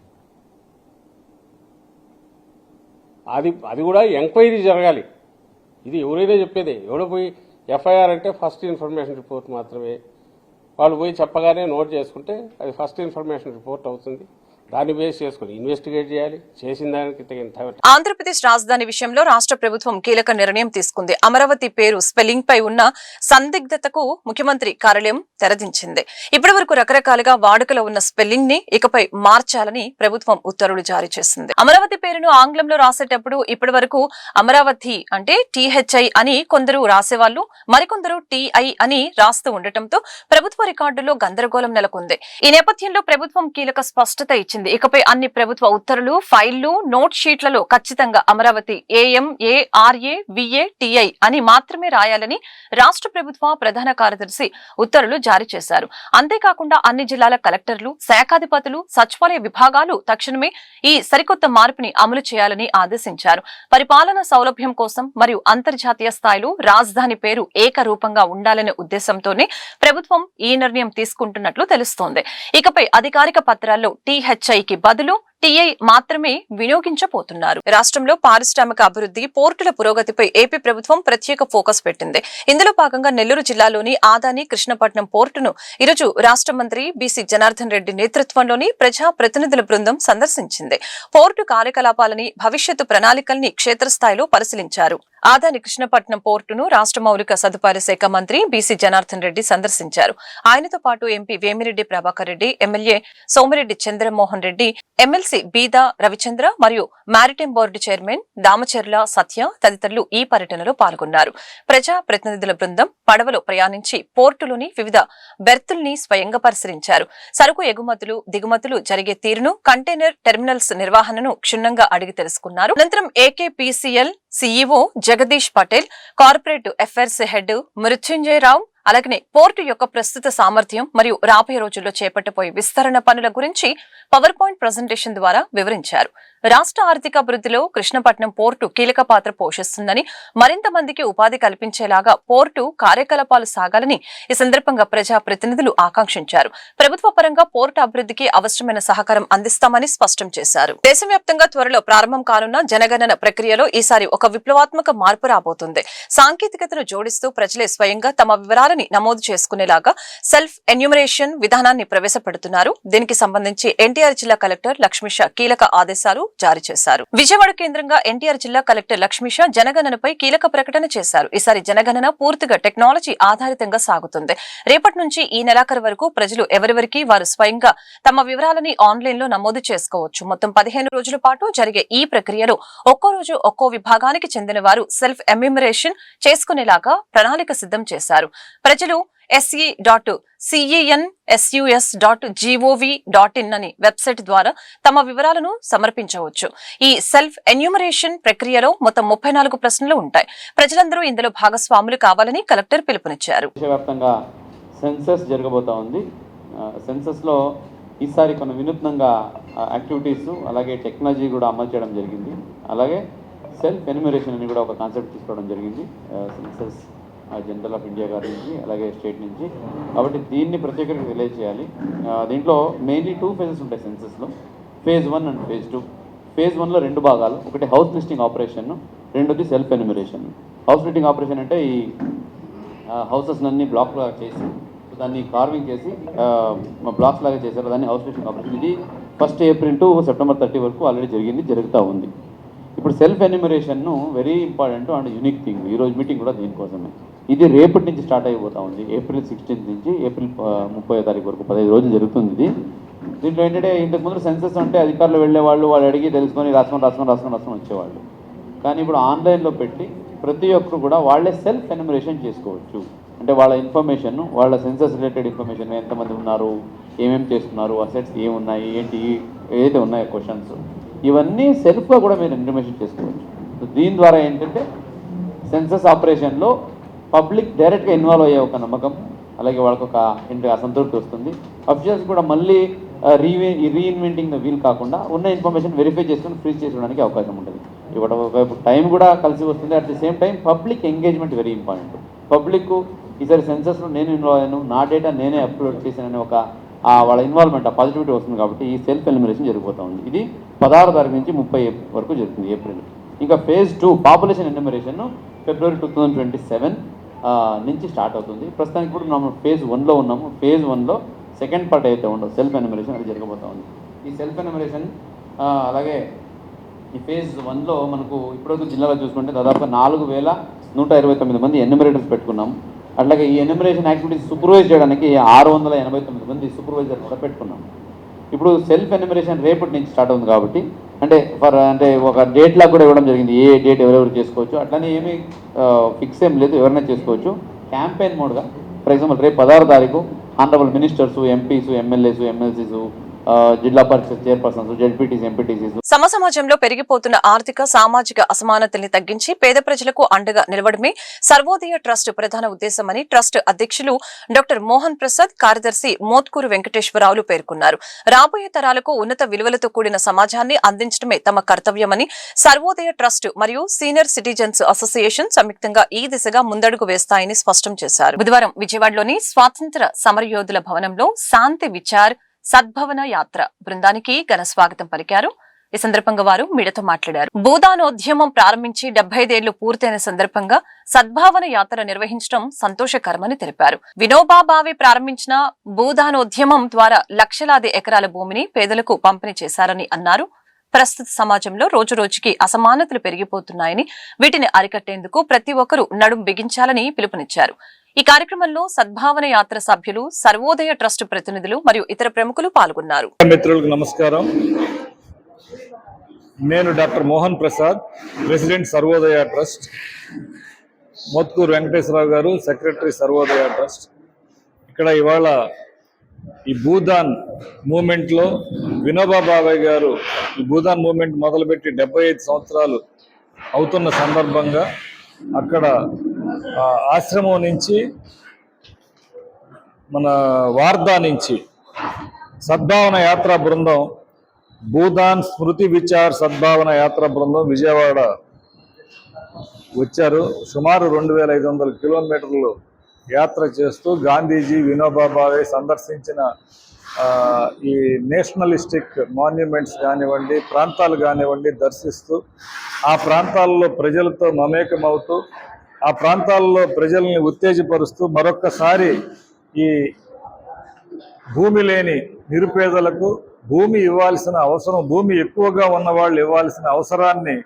అది కూడా ఎంక్వైరీ జరగాలి. ఇది ఎవరైనా చెప్పేదే. ఎవడో పోయి ఎఫ్ఐఆర్ అంటే ఫస్ట్ ఇన్ఫర్మేషన్ రిపోర్ట్ మాత్రమే. వాళ్ళు పోయి చెప్పగానే నోట్ చేసుకుంటే అది ఫస్ట్ ఇన్ఫర్మేషన్ రిపోర్ట్ అవుతుంది. దాన్ని బేస్ చేసుకుని ఇన్వెస్టిగేట్ చేయాలి. చేసిన దానికి ఆంధ్రప్రదేశ్ రాజధాని విషయంలో రాష్ట్ర ప్రభుత్వం కీలక నిర్ణయం తీసుకుంది. అమరావతి పేరు స్పెల్లింగ్ పై ఉన్న సందిగ్ధతకు ముఖ్యమంత్రి కార్యాలయం తెరదించింది. ఇప్పటి వరకు రకరకాలుగా వాడుకలో ఉన్న స్పెల్లింగ్ ని ఇకపై మార్చాలని ప్రభుత్వం ఉత్తర్వులు జారీ చేసింది. అమరావతి పేరును ఆంగ్లంలో రాసేటప్పుడు ఇప్పటి వరకు అమరావతి అంటే THI అని కొందరు రాసేవాళ్లు, మరికొందరు TI అని రాస్తూ ఉండటంతో ప్రభుత్వ రికార్డుల్లో గందరగోళం నెలకొంది. ఈ నేపథ్యంలో ప్రభుత్వం కీలక స్పష్టత ఇచ్చింది. ఇకపై అన్ని ప్రభుత్వ ఉత్తర్వులు, ఫైళ్లు, నోట్ షీట్లలో ఖచ్చితంగా అమరావతి AMARAVATI అని మాత్రమే రాయాలని రాష్ట్ర ప్రభుత్వ ప్రధాన కార్యదర్శి ఉత్తర్వులు జారీ చేశారు. అంతేకాకుండా అన్ని జిల్లాల కలెక్టర్లు, శాఖాధిపతులు, సచివాలయ విభాగాలు తక్షణమే ఈ సరికొత్త మార్పుని అమలు చేయాలని ఆదేశించారు. పరిపాలన సౌలభ్యం కోసం మరియు అంతర్జాతీయ స్థాయిలో రాజధాని పేరు ఏకరూపంగా ఉండాలనే ఉద్దేశంతోనే ప్రభుత్వం ఈ నిర్ణయం తీసుకుంటున్నట్లు తెలుస్తోంది. ఇకపై అధికారిక పత్రాల్లో THIకి బదులు TI మాత్రమే వినియోగించబోతున్నారు. రాష్ట్రంలో పారిశ్రామిక అభివృద్ధి, పోర్టుల పురోగతిపై ఏపీ ప్రభుత్వం ప్రత్యేక ఫోకస్ పెట్టింది. ఇందులో భాగంగా నెల్లూరు జిల్లాలోని ఆదాని కృష్ణపట్నం పోర్టును ఈరోజు రాష్ట్ర మంత్రి బీసీ జనార్దన్ రెడ్డి నేతృత్వంలోని ప్రజా ప్రతినిధుల బృందం సందర్శించింది. పోర్టు కార్యకలాపాలని, భవిష్యత్తు ప్రణాళికల్ని క్షేత్రస్థాయిలో పరిశీలించారు. ఆదాని కృష్ణపట్నం పోర్టును రాష్ట్ర మౌలిక సదుపాయాల శాఖ మంత్రి బీసీ జనార్దన్ రెడ్డి సందర్శించారు. ఆయనతో పాటు MP Vemireddy Prabhakar Reddy, MLA Somireddy Chandramohan Reddy, MLC Beeda Ravichandra మరియు maritime board chairman Damacharla Satya తదితరులు ఈ పర్యటనలో పాల్గొన్నారు. ప్రజా ప్రతినిధుల బృందం పడవలో ప్రయాణించి పోర్టులోని వివిధ బెర్తుల్ని స్వయంగా పరిశీలించారు. సరుకు ఎగుమతులు, దిగుమతులు జరిగే తీరును, కంటైనర్ టెర్మినల్స్ నిర్వహణను క్షుణ్ణంగా అడిగి తెలుసుకున్నారు. అనంతరం ఏకేపీసీఎల్ CEO Jagadish Patel, corporate affairs head Mrityunjaya Rao, అలాగనే పోర్టు యొక్క ప్రస్తుత సామర్థ్యం మరియు రాబోయే రోజుల్లో చేపట్టబోయే విస్తరణ పనుల గురించి పవర్ పాయింట్ ప్రజెంటేషన్ ద్వారా వివరించారు. రాష్ట్ర ఆర్థిక అభివృద్ధిలో కృష్ణపట్నం పోర్టు కీలక పాత్ర పోషిస్తుందని, మరింత మందికి ఉపాధి కల్పించేలాగా పోర్టు కార్యకలాపాలు సాగాలని ఈ సందర్భంగా ప్రజా ప్రతినిధులు ఆకాంక్షించారు. ప్రభుత్వ పరంగా పోర్టు అభివృద్ధికి అవసరమైన సహకారం అందిస్తామని స్పష్టం చేశారు. దేశవ్యాప్తంగా త్వరలో ప్రారంభం కానున్న జనగణన ప్రక్రియలో ఈసారి ఒక విప్లవాత్మక మార్పు రాబోతుంది. సాంకేతికతను జోడిస్తూ ప్రజలే స్వయంగా తమ వివరాలను వివరాలని నమోదు చేసుకునేలాగా సెల్ఫ్ ఎన్యూమరేషన్ విధానాన్ని ప్రవేశపెడుతున్నారు. దీనికి సంబంధించి ఎన్టీఆర్ జిల్లా కలెక్టర్ లక్ష్మీష కీలక ఆదేశాలు జారీ చేశారు. విజయవాడ కేంద్రంగా ఎన్టీఆర్ జిల్లా కలెక్టర్ లక్ష్మీష జనగణనపై కీలక ప్రకటన చేశారు. ఈసారి జనగణన పూర్తిగా టెక్నాలజీ ఆధారితంగా సాగుతుంది. రేపటి నుంచి ఈ నెలాఖరు వరకు ప్రజలు ఎవరెవరికి వారు స్వయంగా తమ వివరాలని ఆన్లైన్ లో నమోదు చేసుకోవచ్చు. మొత్తం 15 రోజుల పాటు జరిగే ఈ ప్రక్రియలో ఒక్కో రోజు ఒక్కో విభాగానికి చెందిన వారు సెల్ఫ్ ఎన్యూమరేషన్ చేసుకునేలాగా ప్రణాళిక సిద్ధం చేశారు. ప్రజలు se.census.gov.in అనే వెబ్సైట్ ద్వారా తమ వివరాలను సమర్పించవచ్చు. ఈ సెల్ఫ్ ఎన్యూమరేషన్ ప్రక్రియలో మొత్తం 34 ప్రశ్నలు ఉంటాయి. ప్రజలందరూ ఇందులో భాగస్వాములు కావాలని కలెక్టర్ పిలుపునిచ్చారు. దేశవ్యాప్తంగా సెన్సస్ జరగబోతా ఉంది. సెన్సస్లో ఈసారి కొన్ని వినూత్నంగా యాక్టివిటీస్ అలాగే టెక్నాలజీ కూడా అమలు చేయడం జరిగింది. అలాగే సెల్ఫ్ ఎన్యూమరేషన్ అని కూడా ఒక కాన్సెప్ట్ తీసుకోవడం జరిగింది సెన్సస్ జనరల్ ఆఫ్ ఇండియా గారి నుంచి అలాగే స్టేట్ నుంచి. కాబట్టి దీన్ని ప్రత్యేకంగా తెలియజేయాలి. దీంట్లో మెయిన్లీ 2 phases ఉంటాయి సెన్సస్లో, phase 1 అండ్ phase 2. phase 1లో 2 భాగాలు, ఒకటి హౌస్ లిస్టింగ్ ఆపరేషన్, రెండోది self enumeration. House listing operation అంటే ఈ హౌసెస్ అన్ని బ్లాక్ లాగా చేసి దాన్ని కార్వింగ్ చేసి బ్లాక్స్ లాగా చేశారు, దాన్ని హౌస్ లిస్టింగ్ ఆపరేషన్. ఇది 1 April to September 30 వరకు ఆల్రెడీ జరుగుతూ ఉంది. ఇప్పుడు సెల్ఫ్ ఎన్యూమరేషన్ను very important and unique thing. ఈరోజు మీటింగ్ కూడా దీనికోసమే. ఇది రేపటి నుంచి స్టార్ట్ అయిపోతూ ఉంది. April 16 నుంచి April 30 వరకు 15 రోజులు జరుగుతుంది ఇది. దీంట్లో ఏంటంటే ఇంతకుముందు సెన్సస్ అంటే అధికారులు వెళ్ళేవాళ్ళు, వాళ్ళు అడిగి తెలుసుకొని రాసుకొని వచ్చేవాళ్ళు. కానీ ఇప్పుడు ఆన్లైన్లో పెట్టి ప్రతి ఒక్కరు కూడా వాళ్ళే సెల్ఫ్ ఎన్యూమరేషన్ చేసుకోవచ్చు. అంటే వాళ్ళ ఇన్ఫర్మేషన్, వాళ్ళ సెన్సస్ రిలేటెడ్ ఇన్ఫర్మేషన్, ఎంతమంది ఉన్నారు, ఏమేమి చేస్తున్నారు, అసెట్స్ ఏమున్నాయి, ఏంటి ఏదైతే ఉన్నాయో క్వశ్చన్స్, ఇవన్నీ సెల్ఫ్గా కూడా మీరు ఇన్ఫర్మేషన్ చేసుకోవచ్చు. దీని ద్వారా ఏంటంటే సెన్సస్ ఆపరేషన్లో పబ్లిక్ డైరెక్ట్గా ఇన్వాల్వ్ అయ్యే ఒక నమ్మకం, అలాగే వాళ్ళకు ఒక అసంతృప్తి వస్తుంది. అఫీషియల్స్ కూడా మళ్ళీ రీఇన్వెంటింగ్ ద వీల్ కాకుండా ఉన్న ఇన్ఫర్మేషన్ వెరిఫై చేసుకొని ఫ్రీజ్ చేసుకోవడానికి అవకాశం ఉంటుంది. ఒకవైపు టైం కూడా కలిసి వస్తుంది. At the same time public engagement very important. Public ఈసారి సెన్సస్లో నేను ఇన్వాల్వ్ అయ్యాను, నా డేటా నేనే అప్లోడ్ చేశానని ఒక వాళ్ళ ఇన్వాల్వ్మెంట్, ఆ పాజిటివిటీ వస్తుంది. కాబట్టి ఈ సెల్ఫ్ ఎన్యూమరేషన్ జరిగిపోతూ ఉంది. ఇది 16 తారీఖు నుంచి 30 వరకు జరుగుతుంది ఏప్రిల్. ఇంకా phase 2 పాపులేషన్ ఎన్యూమరేషన్ February 2027 నుంచి స్టార్ట్ అవుతుంది. ప్రస్తుతానికి ఇప్పుడు మనం phase 1లో ఉన్నాము. phase 1లో సెకండ్ పార్ట్ అయితే ఉండదు, సెల్ఫ్ ఎన్యూమరేషన్ అది జరగబోతూ ఉంది. ఈ సెల్ఫ్ ఎన్యూమరేషన్ అలాగే ఈ phase 1లో మనకు ఇప్పటివరకు జిల్లాలో చూసుకుంటే దాదాపు 4129 మంది ఎన్యూమరేటర్స్ పెట్టుకున్నాం. అట్లాగే ఈ ఎన్యూమరేషన్ యాక్టివిటీస్ సూపర్వైజ్ చేయడానికి 689 మంది సూపర్వైజర్ కూడా పెట్టుకున్నాం. ఇప్పుడు సెల్ఫ్ ఎన్యూమరేషన్ రేపటి నుంచి స్టార్ట్ అవుతుంది కాబట్టి అంటే ఒక డేట్ లాగా కూడా ఇవ్వడం జరిగింది. ఏ డేట్ ఎవరెవరు చేసుకోవచ్చు, అట్లనే ఏమీ ఫిక్స్ ఏం లేదు, ఎవరైనా చేసుకోవచ్చు. క్యాంపెయిన్ మోడ్గా ఫర్ ఎగ్జాంపుల్ రేపు 16 తారీఖు honourable ministers, MPs, MLAs, MLCs, జిల్లా పరిషత్ చైర్పర్సన్స్, జెడ్పీటీసీ, ఎంపీటీసీస్ సమాజంలో పెరిగిపోతున్న ఆర్థిక సామాజిక అసమానతల్ని తగ్గించి పేద ప్రజలకు అండగా నిలవడమే సర్వోదయ ట్రస్ట్ ప్రధాన ఉద్దేశమని ట్రస్ట్ అధ్యక్షులు డాక్టర్ మోహన్ ప్రసాద్, కార్యదర్శి మోత్కూరు వెంకటేశ్వరరావులు పేర్కొన్నారు. రాబోయే తరాలకు ఉన్నత విలువలతో కూడిన సమాజాన్ని అందించడమే తమ కర్తవ్యమని సర్వోదయ ట్రస్ట్ మరియు సీనియర్ సిటిజన్స్ అసోసియేషన్ సంయుక్తంగా ఈ దిశగా ముందడుగు వేస్తాయని స్పష్టం చేశారు. బుధవారం విజయవాడలోని స్వాతంత్ర సమరయోధుల భవనంలో శాంతి విచార్ సద్భవన యాత్ర బృందానికి ఘన స్వాగతం పలికారు. ఈ సందర్భంగా వారు మీడియాతో మాట్లాడారు. భూదానోద్యమం ప్రారంభించి 75 ఏళ్లు పూర్తయిన సందర్భంగా సద్భావన యాత్ర నిర్వహించడం సంతోషకరమని తెలిపారు. వినోబా భావే ప్రారంభించిన భూదానోద్యమం ద్వారా లక్షలాది ఎకరాల భూమిని పేదలకు పంపిణీ చేశారని అన్నారు. ప్రస్తుత సమాజంలో రోజురోజుకి అసమానతలు పెరిగిపోతున్నాయని, వీటిని అరికట్టేందుకు ప్రతి ఒక్కరూ నడుం బిగించాలని పిలుపునిచ్చారు. ఈ కార్యక్రమంలో సద్భావన యాత్ర సభ్యులు, సర్వోదయ ట్రస్ట్ ప్రతినిధులు మరియు ఇతర ప్రముఖులు పాల్గొన్నారు. మిత్రులకు నమస్కారం. నేను doctor Mohan Prasad, president Sarvodaya trust. Motkuru Venkateswararao గారు, సెక్రటరీ సర్వోదయ ట్రస్ట్. ఇక్కడ ఇవాళ ఈ భూదాన్ మూమెంట్లో వినోబా భావే గారు ఈ భూదాన్ మూమెంట్ మొదలుపెట్టి 75 సంవత్సరాలు అవుతున్న సందర్భంగా అక్కడ ఆశ్రమం నుంచి మన వార్దా నుంచి సద్భావన యాత్రా బృందం, భూదాన్ స్మృతి విచార్ సద్భావన యాత్రా బృందం విజయవాడ వచ్చారు. సుమారు 2500 కిలోమీటర్లు యాత్ర చేస్తూ గాంధీజీ, వినోబా భావే సందర్శించిన ఈ నేషనలిస్టిక్ మాన్యుమెంట్స్ కానివ్వండి, ప్రాంతాలు కానివ్వండి దర్శిస్తూ ఆ ప్రాంతాల్లో ప్రజలతో మమేకమవుతూ ఆ ప్రాంతాల్లో ప్రజల్ని ఉత్తేజపరుస్తూ మరొక్కసారి ఈ భూమి లేని నిరుపేదలకు భూమి ఇవ్వాల్సిన అవసరం, భూమి ఎక్కువగా ఉన్న వాళ్ళు ఇవ్వాల్సిన అవసరాన్ని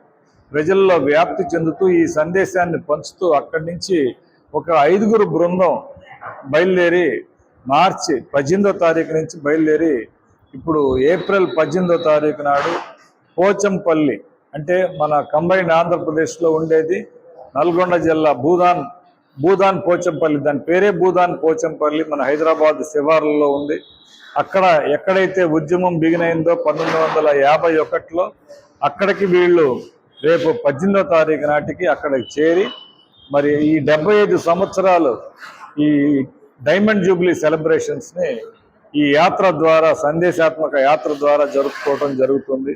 ప్రజల్లో వ్యాప్తి చెందుతూ ఈ సందేశాన్ని పంచుతూ అక్కడి నుంచి ఒక 5గురు బృందం బయలుదేరి మార్చి 18వ తారీఖు నుంచి బయలుదేరి ఇప్పుడు ఏప్రిల్ 18వ తారీఖు నాడు పోచంపల్లి, అంటే మన కంబైన్డ్ ఆంధ్రప్రదేశ్లో ఉండేది నల్గొండ జిల్లా భూదాన్ పోచంపల్లి, దాని పేరే భూదాన్ పోచంపల్లి, మన హైదరాబాద్ శివార్లలో ఉంది. అక్కడ ఎక్కడైతే ఉద్యమం బిగినైందో 1951లో అక్కడికి వీళ్ళు రేపు 18వ తారీఖు నాటికి అక్కడికి చేరి మరి ఈ 75 సంవత్సరాలు ఈ డైమండ్ జూబ్లీ సెలబ్రేషన్స్ని ఈ యాత్ర ద్వారా, సందేశాత్మక యాత్ర ద్వారా జరుపుకోవడం జరుగుతుంది.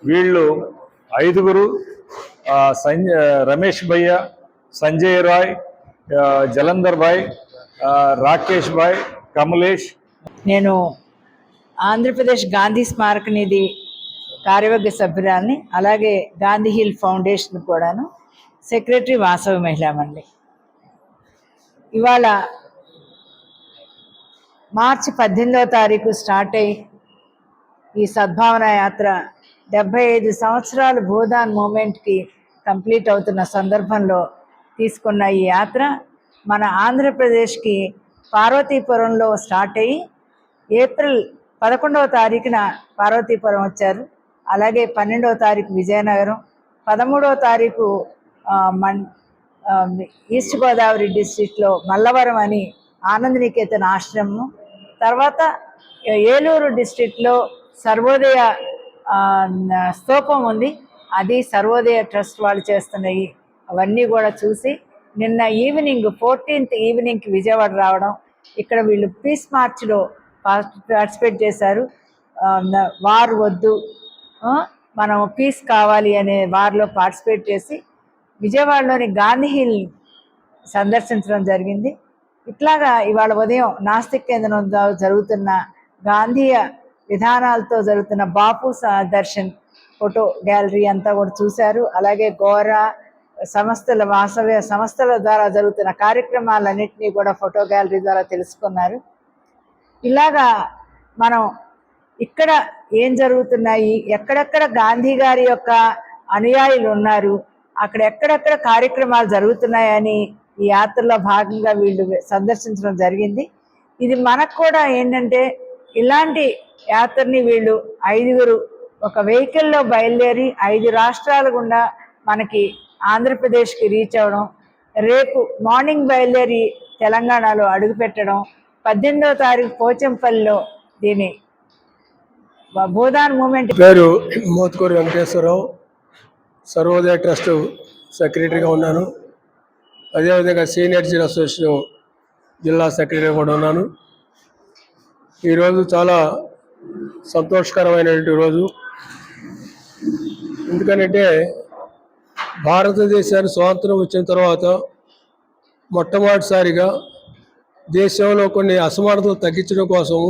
వీళ్ళు 5గురు రమేష్ భయ్య, సంజయ్ రాయ్, జలంధర్ భాయ్, రాకేష్ భాయ్, కమలేష్. నేను ఆంధ్రప్రదేశ్ గాంధీ స్మారక నిధి కార్యవర్గ సభ్యురాల్ని, అలాగే గాంధీ హిల్ ఫౌండేషన్ కూడాను సెక్రటరీ వాసవి మహిళా మండలి. ఇవాళ మార్చి 18వ తారీఖు స్టార్ట్ అయ్యి ఈ సద్భావన యాత్ర 75 సంవత్సరాలు భూదాన్ మూమెంట్కి కంప్లీట్ అవుతున్న సందర్భంలో తీసుకున్న ఈ యాత్ర మన ఆంధ్రప్రదేశ్కి పార్వతీపురంలో స్టార్ట్ అయ్యి ఏప్రిల్ 11వ తారీఖున పార్వతీపురం వచ్చారు. అలాగే 12వ తారీఖు విజయనగరం, 13వ తారీఖు ఈస్ట్ గోదావరి డిస్ట్రిక్ట్లో మల్లవరం అని ఆనందనికేతన్ ఆశ్రమం, తర్వాత ఏలూరు డిస్ట్రిక్ట్లో సర్వోదయ స్తూపం ఉంది, అది సర్వోదయ ట్రస్ట్ వాళ్ళు చేస్తున్నాయి. అవన్నీ కూడా చూసి నిన్న ఈవినింగ్ 14th ఈవినింగ్కి విజయవాడ రావడం, ఇక్కడ వీళ్ళు పీస్ మార్చ్లో పార్టిసిపేట్ చేశారు. వార్ వద్దు, మనం పీస్ కావాలి అనే వార్లో పార్టిసిపేట్ చేసి విజయవాడలోని గాంధీ హిల్ సందర్శించడం జరిగింది. ఇట్లాగా ఇవాళ ఉదయం నాస్తిక్ కేంద్రం జరుగుతున్న గాంధీయ విధానాలతో జరుగుతున్న బాపు దర్శన్ ఫోటో గ్యాలరీ అంతా కూడా చూశారు. అలాగే గోరా సంస్థల వాసవ్య సంస్థల ద్వారా జరుగుతున్న కార్యక్రమాలన్నింటినీ కూడా ఫోటో గ్యాలరీ ద్వారా తెలుసుకున్నారు. ఇలాగా మనం ఇక్కడ ఏం జరుగుతున్నాయి, ఎక్కడెక్కడ గాంధీ గారి యొక్క అనుయాయులు ఉన్నారు, అక్కడ ఎక్కడెక్కడ కార్యక్రమాలు జరుగుతున్నాయని ఈ యాత్రలో భాగంగా వీళ్ళు సందర్శించడం జరిగింది. ఇది మనకు కూడా ఏంటంటే ఇలాంటి యాత్రని వీళ్ళు 5గురు ఒక వెహికల్లో బయలుదేరి 5 రాష్ట్రాల గుండా మనకి ఆంధ్రప్రదేశ్కి రీచ్ అవ్వడం, రేపు మార్నింగ్ బయలుదేరి తెలంగాణలో అడుగుపెట్టడం, 18వ తారీఖు పోచంపల్లిలో దీని భూదాన్ మూమెంట్. పేరు మోత్కూరి వెంకటేశ్వరరావు, సర్వోదయ ట్రస్ట్ సెక్రటరీగా ఉన్నాను. అదేవిధంగా సీనియర్ సిటిజన్ అసోసియేషన్ జిల్లా సెక్రటరీగా కూడా ఉన్నాను. ఈరోజు చాలా సంతోషకరమైనటువంటి రోజు. ఎందుకంటే భారతదేశానికి స్వాతంత్రం వచ్చిన తర్వాత మొట్టమొదటిసారిగా దేశంలో కొన్ని అసమానతలు తగ్గించడం కోసం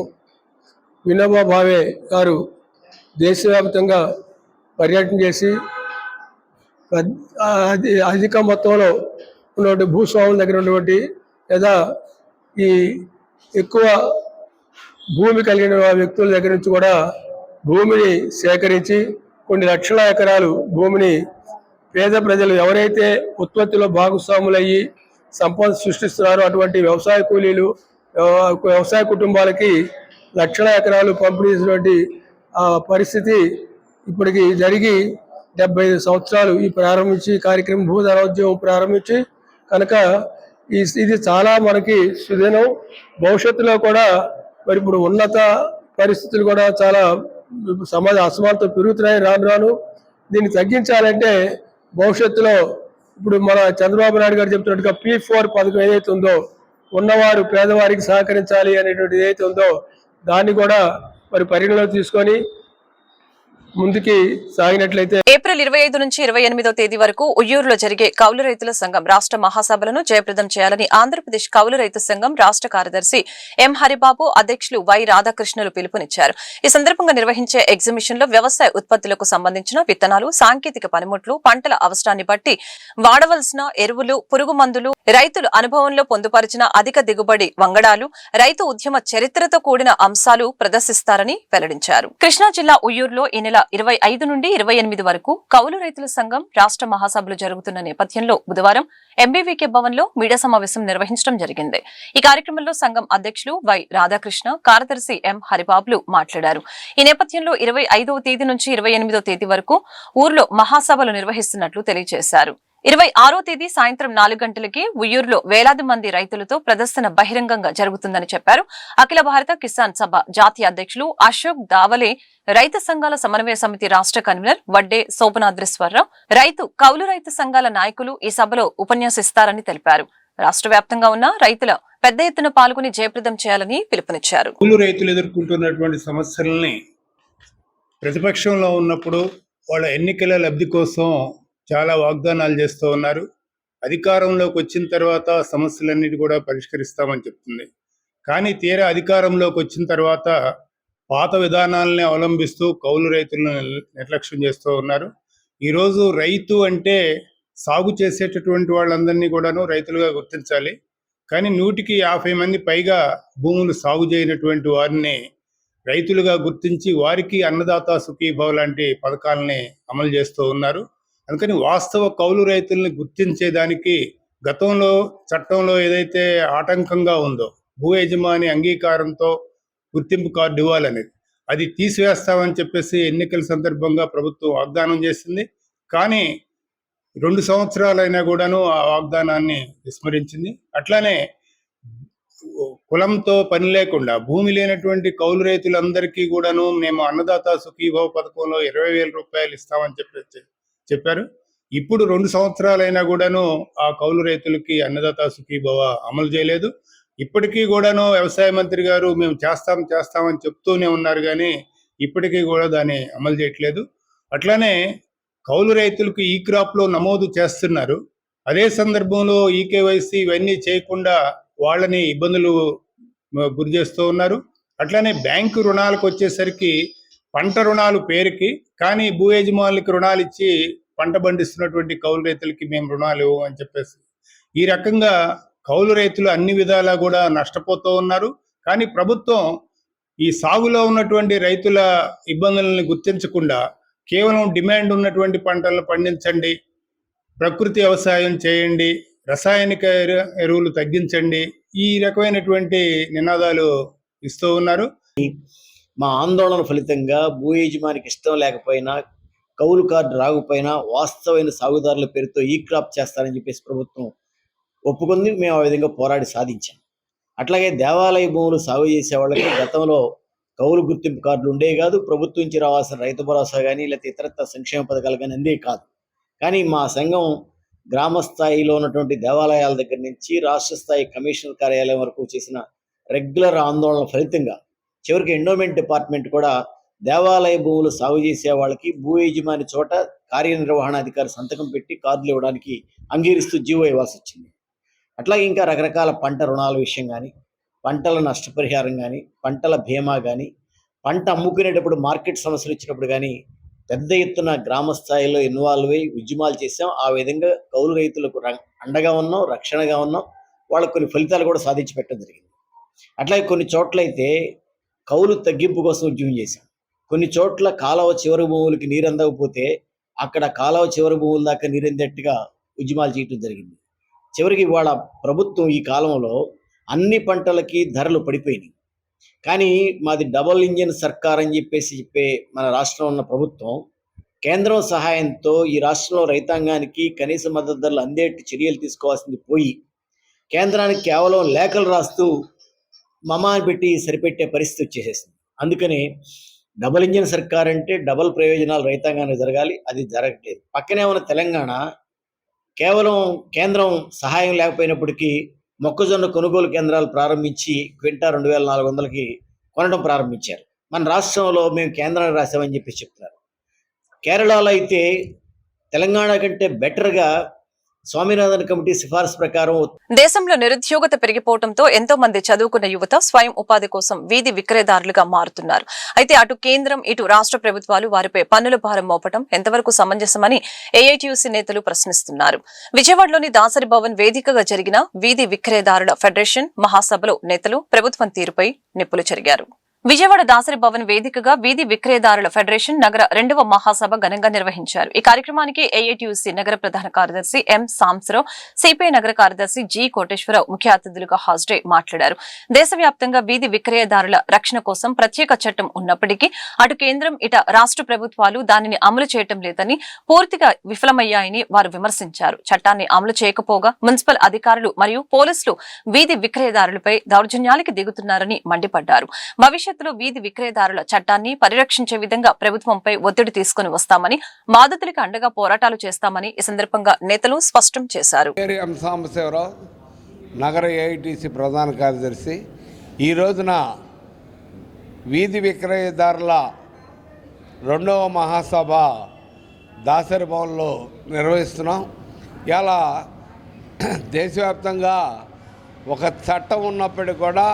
వినోబా భావే గారు దేశవ్యాప్తంగా పర్యటన చేసి అధిక మొత్తంలో ఉన్నటువంటి భూస్వాముల దగ్గర ఉన్నటువంటి లేదా ఈ ఎక్కువ భూమి కలిగిన వ్యక్తుల దగ్గర నుంచి కూడా భూమిని సేకరించి కొన్ని లక్షల ఎకరాలు భూమిని పేద ప్రజలు ఎవరైతే ఉత్పత్తిలో భాగస్వాములయ్యి సంపద సృష్టిస్తున్నారో అటువంటి వ్యవసాయ కూలీలు, వ్యవసాయ కుటుంబాలకి లక్షల ఎకరాలు పంపిణీ చేసినటువంటి పరిస్థితి ఇప్పటికి జరిగి 75 సంవత్సరాలు ఈ ప్రారంభించి కార్యక్రమం భూదానోద్యమం ప్రారంభించి కనుక ఇది చాలా మనకి సుదినం. భవిష్యత్తులో కూడా మరి ఇప్పుడు ఉన్నత పరిస్థితులు కూడా చాలా సమాజ అసమానతలు పెరుగుతున్నాయి రాను. దీన్ని తగ్గించాలంటే భవిష్యత్తులో ఇప్పుడు మన చంద్రబాబు నాయుడు గారు చెప్తున్నట్టుగా P4 పథకం ఏదైతే ఉందో, ఉన్నవారు పేదవారికి సహకరించాలి అనేటువంటిది ఏదైతే ఉందో దాన్ని కూడా మరి పరిగణలోకి తీసుకొని ముందుకి సాగినట్లయితే ఏప్రిల్ 25 నుంచి 28వ తేదీ వరకు ఉయ్యూరులో జరిగే కౌలు రైతుల సంఘం రాష్ట్ర మహాసభలను జయప్రదం చేయాలని ఆంధ్రప్రదేశ్ కౌలు రైతు సంఘం రాష్ట్ర కార్యదర్శి ఎం హరిబాబు, అధ్యక్షులు వై రాధాకృష్ణులు పిలుపునిచ్చారు. ఈ సందర్భంగా నిర్వహించే ఎగ్జిబిషన్ లో వ్యవసాయ ఉత్పత్తులకు సంబంధించిన విత్తనాలు, సాంకేతిక పనిముట్లు, పంటల అవసరాన్ని బట్టి వాడవలసిన ఎరువులు, పురుగు మందులు, రైతులు అనుభవంలో పొందుపరిచిన అధిక దిగుబడి వంగడాలు, రైతు ఉద్యమ చరిత్రతో కూడిన అంశాలు ప్రదర్శిస్తారని వెల్లడించారు. కృష్ణా జిల్లా ఉయ్యూరులో ఈ నెల 25 నుండి 28 వరకు కౌలు రైతుల సంఘం రాష్ట్ర మహాసభలు జరుగుతున్న నేపథ్యంలో బుధవారం ఎంబీవీకే భవన్ లో మీడియా సమావేశం నిర్వహించడం జరిగింది. ఈ కార్యక్రమంలో సంఘం అధ్యక్షులు వై రాధాకృష్ణ, కార్యదర్శి ఎం హరిబాబులు మాట్లాడారు. ఈ నేపథ్యంలో 25వ తేదీ నుంచి 28వ తేదీ వరకు ఊర్లో మహాసభలు నిర్వహిస్తున్నట్లు తెలియజేశారు. 26వ తేదీ సాయంత్రం 4 గంటలకి ఉయ్యూరులో వేలాది మంది రైతులతో ప్రదర్శన బహిరంగంగా జరుగుతుందని చెప్పారు. అఖిల భారత కిసాన్ సభ జాతీయ అధ్యక్షులు అశోక్ దావలే, రైతు సంఘాల సమన్వయ సమితి రాష్ట్ర కన్వీనర్ వడ్డే సోపనాద్రేశ్వరరావు, కౌలు రైతు సంఘాల నాయకులు ఈ సభలో ఉపన్యాసిస్తారని తెలిపారు. రాష్ట్ర వ్యాప్తంగా ఉన్న రైతుల పెద్ద ఎత్తున పాల్గొని జయప్రదం చేయాలని పిలుపునిచ్చారు. కౌలు రైతులు ఎదుర్కొంటున్నటువంటి సమస్యలని ప్రతిపక్షంలో ఉన్నప్పుడు వాళ్ళ ఎన్నికల లబ్ధి కోసం చాలా వాగ్దానాలు చేస్తూ ఉన్నారు. అధికారంలోకి వచ్చిన తర్వాత సమస్యలన్నిటి కూడా పరిష్కరిస్తామని చెప్తుంది. కానీ తీరా అధికారంలోకి వచ్చిన తర్వాత పాత విధానాలని అవలంబిస్తూ కౌలు రైతులను నిర్లక్ష్యం చేస్తూ ఉన్నారు. ఈరోజు రైతు అంటే సాగు చేసేటటువంటి వాళ్ళందరినీ కూడాను రైతులుగా గుర్తించాలి. కానీ 150 మంది పైగా భూములు సాగు చేయనటువంటి వారిని రైతులుగా గుర్తించి వారికి అన్నదాత సుఖీభవ లాంటి పథకాలని అమలు చేస్తూ ఉన్నారు. అందుకని వాస్తవ కౌలు రైతుల్ని గుర్తించేదానికి గతంలో చట్టంలో ఏదైతే ఆటంకంగా ఉందో భూ యజమాని అంగీకారంతో గుర్తింపు కార్డు ఇవ్వాలనేది, అది తీసివేస్తామని చెప్పేసి ఎన్నికల సందర్భంగా ప్రభుత్వం వాగ్దానం చేసింది. కానీ 2 సంవత్సరాలైనా కూడాను ఆ వాగ్దానాన్ని విస్మరించింది. అట్లానే కులంతో పని లేకుండా భూమి లేనటువంటి కౌలు రైతులందరికీ కూడాను మేము అన్నదాత సుఖీభవ పథకంలో 20,000 రూపాయలు ఇస్తామని చెప్పారు. ఇప్పుడు 2 సంవత్సరాలైనా కూడాను ఆ కౌలు రైతులకి అన్నదాత సుఖీభవ అమలు చేయలేదు. ఇప్పటికీ కూడాను వ్యవసాయ మంత్రి గారు మేము చేస్తామని చెప్తూనే ఉన్నారు, కానీ ఇప్పటికీ కూడా దాన్ని అమలు చేయట్లేదు. అట్లానే కౌలు రైతులకు ఈ క్రాప్లో నమోదు చేస్తున్నారు. అదే సందర్భంలో ఈకేవైసీ ఇవన్నీ చేయకుండా వాళ్ళని ఇబ్బందులు గురి చేస్తూ ఉన్నారు. అట్లానే బ్యాంకు రుణాలకు వచ్చేసరికి పంట రుణాలు పేరుకి, కానీ భూ యజమానులకి రుణాలు ఇచ్చి పంట పండిస్తున్నటువంటి కౌలు రైతులకి మేము రుణాలు ఇవ్వము అని చెప్పేసి ఈ రకంగా కౌలు రైతులు అన్ని విధాలా కూడా నష్టపోతూ ఉన్నారు. కానీ ప్రభుత్వం ఈ సాగులో ఉన్నటువంటి రైతుల ఇబ్బందులను గుర్తించకుండా కేవలం డిమాండ్ ఉన్నటువంటి పంటలను పండించండి, ప్రకృతి వ్యవసాయం చేయండి, రసాయనిక ఎరువులు తగ్గించండి, ఈ రకమైనటువంటి నినాదాలు ఇస్తూ ఉన్నారు. మా ఆందోళన ఫలితంగా భూ యజమానికి ఇష్టం లేకపోయినా, కౌలు కార్డు రాకపోయినా వాస్తవమైన సాగుదారుల పేరుతో ఈ క్రాప్ చేస్తారని చెప్పేసి ప్రభుత్వం ఒప్పుకుంది. మేము ఆ విధంగా పోరాడి సాధించాం. అట్లాగే దేవాలయ భూములు సాగు చేసే వాళ్ళకి గతంలో కౌలు గుర్తింపు కార్డులు ఉండేవి కాదు. ప్రభుత్వం నుంచి రావాల్సిన రైతు భరోసా కానీ లేకపోతే ఇతరత్ర సంక్షేమ పథకాలు కానీ అందే కాదు. కానీ మా సంఘం గ్రామ స్థాయిలో ఉన్నటువంటి దేవాలయాల దగ్గర నుంచి రాష్ట్ర స్థాయి కమిషనర్ కార్యాలయం వరకు చేసిన రెగ్యులర్ ఆందోళన ఫలితంగా చివరికి ఎండోమెంట్ డిపార్ట్మెంట్ కూడా దేవాలయ భూములు సాగు చేసే వాళ్ళకి భూ యజమాని చోట కార్యనిర్వహణాధికారి సంతకం పెట్టి కార్డులు ఇవ్వడానికి అంగీకరిస్తూ జీవో ఇవ్వాల్సి వచ్చింది. అట్లాగే ఇంకా రకరకాల పంట రుణాల విషయం కానీ, పంటల నష్టపరిహారం కానీ, పంటల బీమా కానీ, పంట అమ్ముకునేటప్పుడు మార్కెట్ సమస్యలు వచ్చినప్పుడు కానీ పెద్ద ఎత్తున గ్రామ స్థాయిలో ఇన్వాల్వ్ అయ్యి ఉద్యమాలు చేసాం. ఆ విధంగా కౌలు రైతులకు అండగా ఉన్నాం, రక్షణగా ఉన్నాం. వాళ్ళకు కొన్ని ఫలితాలు కూడా సాధించి పెట్టడం జరిగింది. అట్లాగే కొన్ని చోట్లయితే కౌలు తగ్గింపు కోసం ఉద్యమం చేశాం. కొన్ని చోట్ల కాలువ చివరి భూములకి నీరు అందకపోతే అక్కడ కాలువ చివరి భూముల దాకా నీరందేట్టుగా ఉద్యమాలు చేయడం జరిగింది. చివరికి ఇవాళ ప్రభుత్వం ఈ కాలంలో అన్ని పంటలకి ధరలు పడిపోయినాయి. కానీ మాది డబుల్ ఇంజిన్ సర్కార్ అని చెప్పే మన రాష్ట్రంలో ఉన్న ప్రభుత్వం కేంద్రం సహాయంతో ఈ రాష్ట్రంలో రైతాంగానికి కనీస మద్దతు ధరలు అందేట్టు చర్యలు తీసుకోవాల్సింది పోయి కేంద్రానికి కేవలం లేఖలు రాస్తూ మమాని పెట్టి సరిపెట్టే పరిస్థితి వచ్చేసేసింది. అందుకని డబుల్ ఇంజిన్ సర్కార్ అంటే డబుల్ ప్రయోజనాలు రైతాంగానికి జరగాలి, అది జరగట్లేదు. పక్కనే ఉన్న తెలంగాణ కేవలం కేంద్రం సహాయం లేకపోయినప్పటికీ మొక్కజొన్న కొనుగోలు కేంద్రాలు ప్రారంభించి క్వింటా 2,400కి కొనడం ప్రారంభించారు. మన రాష్ట్రంలో మేము కేంద్రానికి రాసామని చెప్పి చెప్తున్నారు. కేరళలో అయితే తెలంగాణ కంటే బెటర్గా స్వామినాథన్ కమిటీ సిఫార్సు ప్రకారం దేశంలో నిరుద్యోగత పెరిగిపోవడంతో ఎంతో మంది చదువుకున్న యువత స్వయం ఉపాధి కోసం వీధి విక్రయదారులుగా మారుతున్నారు. అయితే అటు కేంద్రం ఇటు రాష్ట్ర ప్రభుత్వాలు వారిపై పన్నుల భారం మోపడం ఎంతవరకు సమంజసమని ఏఐటీయూసీ నేతలు ప్రశ్నిస్తున్నారు. విజయవాడలోని దాసరి భవన్ వేదికగా జరిగిన వీధి విక్రయదారుల ఫెడరేషన్ మహాసభలో నేతలు ప్రభుత్వం తీరుపై నిప్పులు చెరిగారు. విజయవాడ దాసరి భవన్ వేదికగా వీధి విక్రయదారుల ఫెడరేషన్ నగర 2వ మహాసభ ఘనంగా నిర్వహించారు. ఈ కార్యక్రమానికి ఏఐటీయూసీ నగర ప్రధాన కార్యదర్శి ఎం సాంబశివరావు, సిపిఐ నగర కార్యదర్శి జి కోటేశ్వరరావు ముఖ్య అతిథులుగా హాజరై మాట్లాడారు. దేశవ్యాప్తంగా వీధి విక్రయదారుల రక్షణ కోసం ప్రత్యేక చట్టం ఉన్నప్పటికీ అటు కేంద్రం ఇట రాష్ట్ర ప్రభుత్వాలు దానిని అమలు చేయటం లేదని, పూర్తిగా విఫలమయ్యాయని వారు విమర్శించారు. చట్టాన్ని అమలు చేయకపోగా మున్సిపల్ అధికారులు మరియు పోలీసులు వీధి విక్రయదారులపై దౌర్జన్యాలకి దిగుతున్నారని మండిపడ్డారు. భవిష్యత్తులో వీధి విక్రయదారుల చట్టాన్ని పరిరక్షించే విధంగా ప్రభుత్వంపై ఒత్తిడి తీసుకుని వస్తామని, బాధితులకు అండగా పోరాటాలు చేస్తామని ఈ సందర్భంగా నేతలు స్పష్టం చేశారు. ఎం సాంబశివరావు, నగర ఏఐటీసీ ప్రధాన కార్యదర్శి. ఈ రోజున వీధి విక్రయదారుల 2వ మహాసభ దాసరి భవన్లో నిర్వహిస్తున్నాం. ఇలా దేశవ్యాప్తంగా ఒక చట్టం ఉన్నప్పటికీ కూడా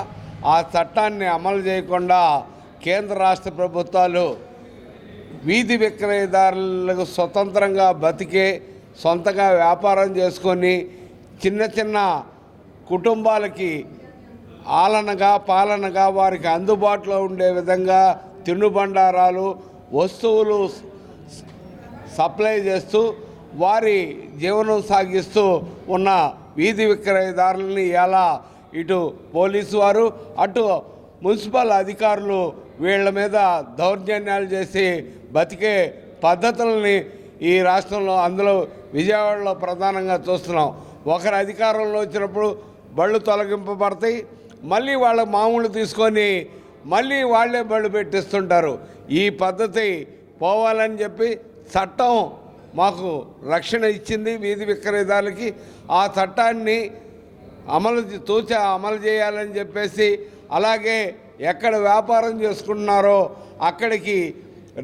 ఆ చట్టాన్ని అమలు చేయకుండా కేంద్ర రాష్ట్ర ప్రభుత్వాలు వీధి విక్రయదారులకు స్వతంత్రంగా బతికే, సొంతగా వ్యాపారం చేసుకొని చిన్న చిన్న కుటుంబాలకి ఆలనగా పాలనగా వారికి అందుబాటులో ఉండే విధంగా తినుబండారాలు, వస్తువులు సప్లై చేస్తూ వారి జీవనం సాగిస్తూ ఉన్న వీధి విక్రయదారులని ఎలా ఇటు పోలీసు వారు అటు మున్సిపల్ అధికారులు వీళ్ళ మీద దౌర్జన్యాలు చేసి బతికే పద్ధతులని ఈ రాష్ట్రంలో, అందులో విజయవాడలో ప్రధానంగా చూస్తున్నాం. ఒకరు అధికారంలో వచ్చినప్పుడు బళ్ళు తొలగింపబడతాయి, మళ్ళీ వాళ్ళ మామూలు తీసుకొని మళ్ళీ వాళ్ళే బళ్ళు పెట్టిస్తుంటారు. ఈ పద్ధతి పోవాలని చెప్పి చట్టం మాకు రక్షణ ఇచ్చింది వీధి విక్రయదారులకి. ఆ చట్టాన్ని అమలు చేయాలని చెప్పేసి, అలాగే ఎక్కడ వ్యాపారం చేసుకుంటున్నారో అక్కడికి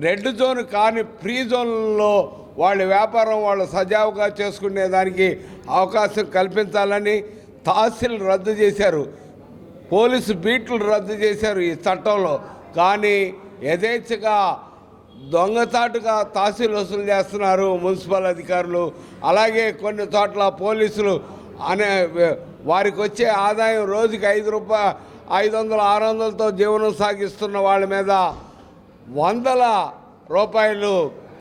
రెడ్ జోన్ కాని ఫ్రీ జోన్లో వాళ్ళ వ్యాపారం వాళ్ళు సజావుగా చేసుకునేదానికి అవకాశం కల్పించాలని తహసీల్ రద్దు చేశారు, పోలీసు బీట్లు రద్దు చేశారు ఈ చట్టంలో. కానీ యథేచ్ఛగా దొంగచాటుగా తహసీల్ వసూలు చేస్తున్నారు మున్సిపల్ అధికారులు. అలాగే కొన్ని చోట్ల పోలీసులు వారికి వచ్చే ఆదాయం రోజుకి 500, 600తో జీవనం సాగిస్తున్న వాళ్ళ మీద వందల రూపాయలు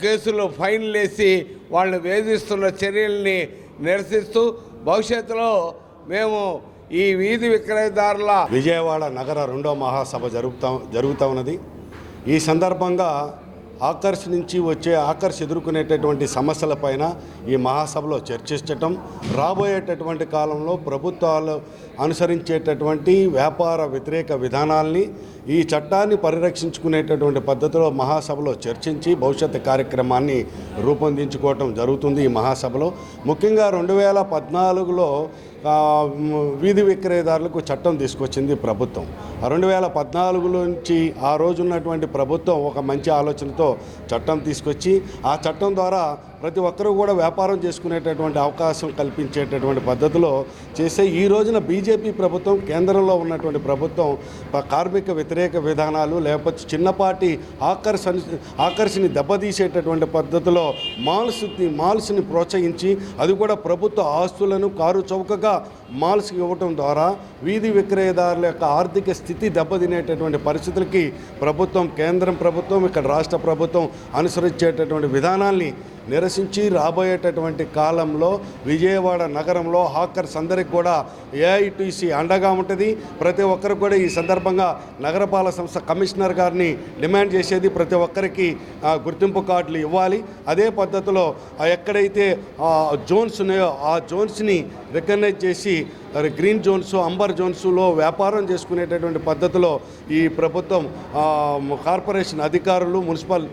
కేసులు ఫైన్లు వేసి వాళ్ళని వేధిస్తున్న చర్యల్ని నిరసిస్తూ భవిష్యత్తులో మేము ఈ వీధి విక్రయదారుల విజయవాడ నగర 2వ మహాసభ జరుగుతూ ఉన్నది. ఈ సందర్భంగా ఎదుర్కొనేటటువంటి సమస్యలపైన ఈ మహాసభలో చర్చించటం, రాబోయేటటువంటి కాలంలో ప్రభుత్వాలు అనుసరించేటటువంటి వ్యాపార వ్యతిరేక విధానాల్ని, ఈ చట్టాన్ని పరిరక్షించుకునేటటువంటి పద్ధతిలో మహాసభలో చర్చించి భవిష్యత్తు కార్యక్రమాన్ని రూపొందించుకోవటం జరుగుతుంది. ఈ మహాసభలో ముఖ్యంగా 2014లో వీధి విక్రయదారులకు చట్టం తీసుకొచ్చింది ప్రభుత్వం. 2014 నుంచి ఆ రోజు ఉన్నటువంటి ప్రభుత్వం ఒక మంచి ఆలోచనతో చట్టం తీసుకొచ్చి ఆ చట్టం ద్వారా ప్రతి ఒక్కరూ కూడా వ్యాపారం చేసుకునేటటువంటి అవకాశం కల్పించేటటువంటి పద్ధతిలో చేసే ఈ రోజున బీజేపీ ప్రభుత్వం, కేంద్రంలో ఉన్నటువంటి ప్రభుత్వం కార్మిక వ్యతిరేక విధానాలు లేకపోతే చిన్నపాటి ఆకర్షణని దెబ్బతీసేటటువంటి పద్ధతిలో మాల్స్ని ప్రోత్సహించి అది కూడా ప్రభుత్వ ఆస్తులను కారు చౌకగా మాల్స్కి ఇవ్వటం ద్వారా వీధి విక్రయదారుల యొక్క ఆర్థిక స్థితి దెబ్బతినేటటువంటి పరిస్థితులకి కేంద్రం ప్రభుత్వం ఇక్కడ రాష్ట్ర ప్రభుత్వం అనుసరించేటటువంటి విధానాల్ని నిరసించి రాబోయేటటువంటి కాలంలో విజయవాడ నగరంలో హాకర్స్ అందరికి కూడా ఏఐటీసీ అండగా ఉంటుంది. ప్రతి ఒక్కరు కూడా ఈ సందర్భంగా నగరపాలక సంస్థ కమిషనర్ గారిని డిమాండ్ చేసేది ప్రతి ఒక్కరికి గుర్తింపు కార్డులు ఇవ్వాలి. అదే పద్ధతిలో ఎక్కడైతే జోన్స్ ఉన్నాయో ఆ జోన్స్ని రికగ్నైజ్ చేసి గ్రీన్ జోన్స్, అంబర్ జోన్స్లో వ్యాపారం చేసుకునేటటువంటి పద్ధతిలో ఈ ప్రభుత్వం కార్పొరేషన్ అధికారులు, మున్సిపల్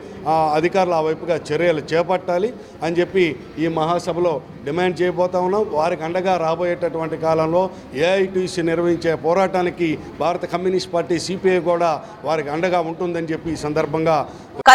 అధికారులు ఆ వైపుగా చర్యలు చేపట్టాలి అని చెప్పి ఈ మహాసభలో డిమాండ్ చేయబోతా ఉన్నాం. వారికి అండగా రాబోయేటటువంటి కాలంలో ఏఐటీసీ నిర్వహించే పోరాటానికి భారత కమ్యూనిస్ట్ పార్టీ సిపిఐ కూడా వారికి అండగా ఉంటుందని చెప్పి ఈ సందర్భంగా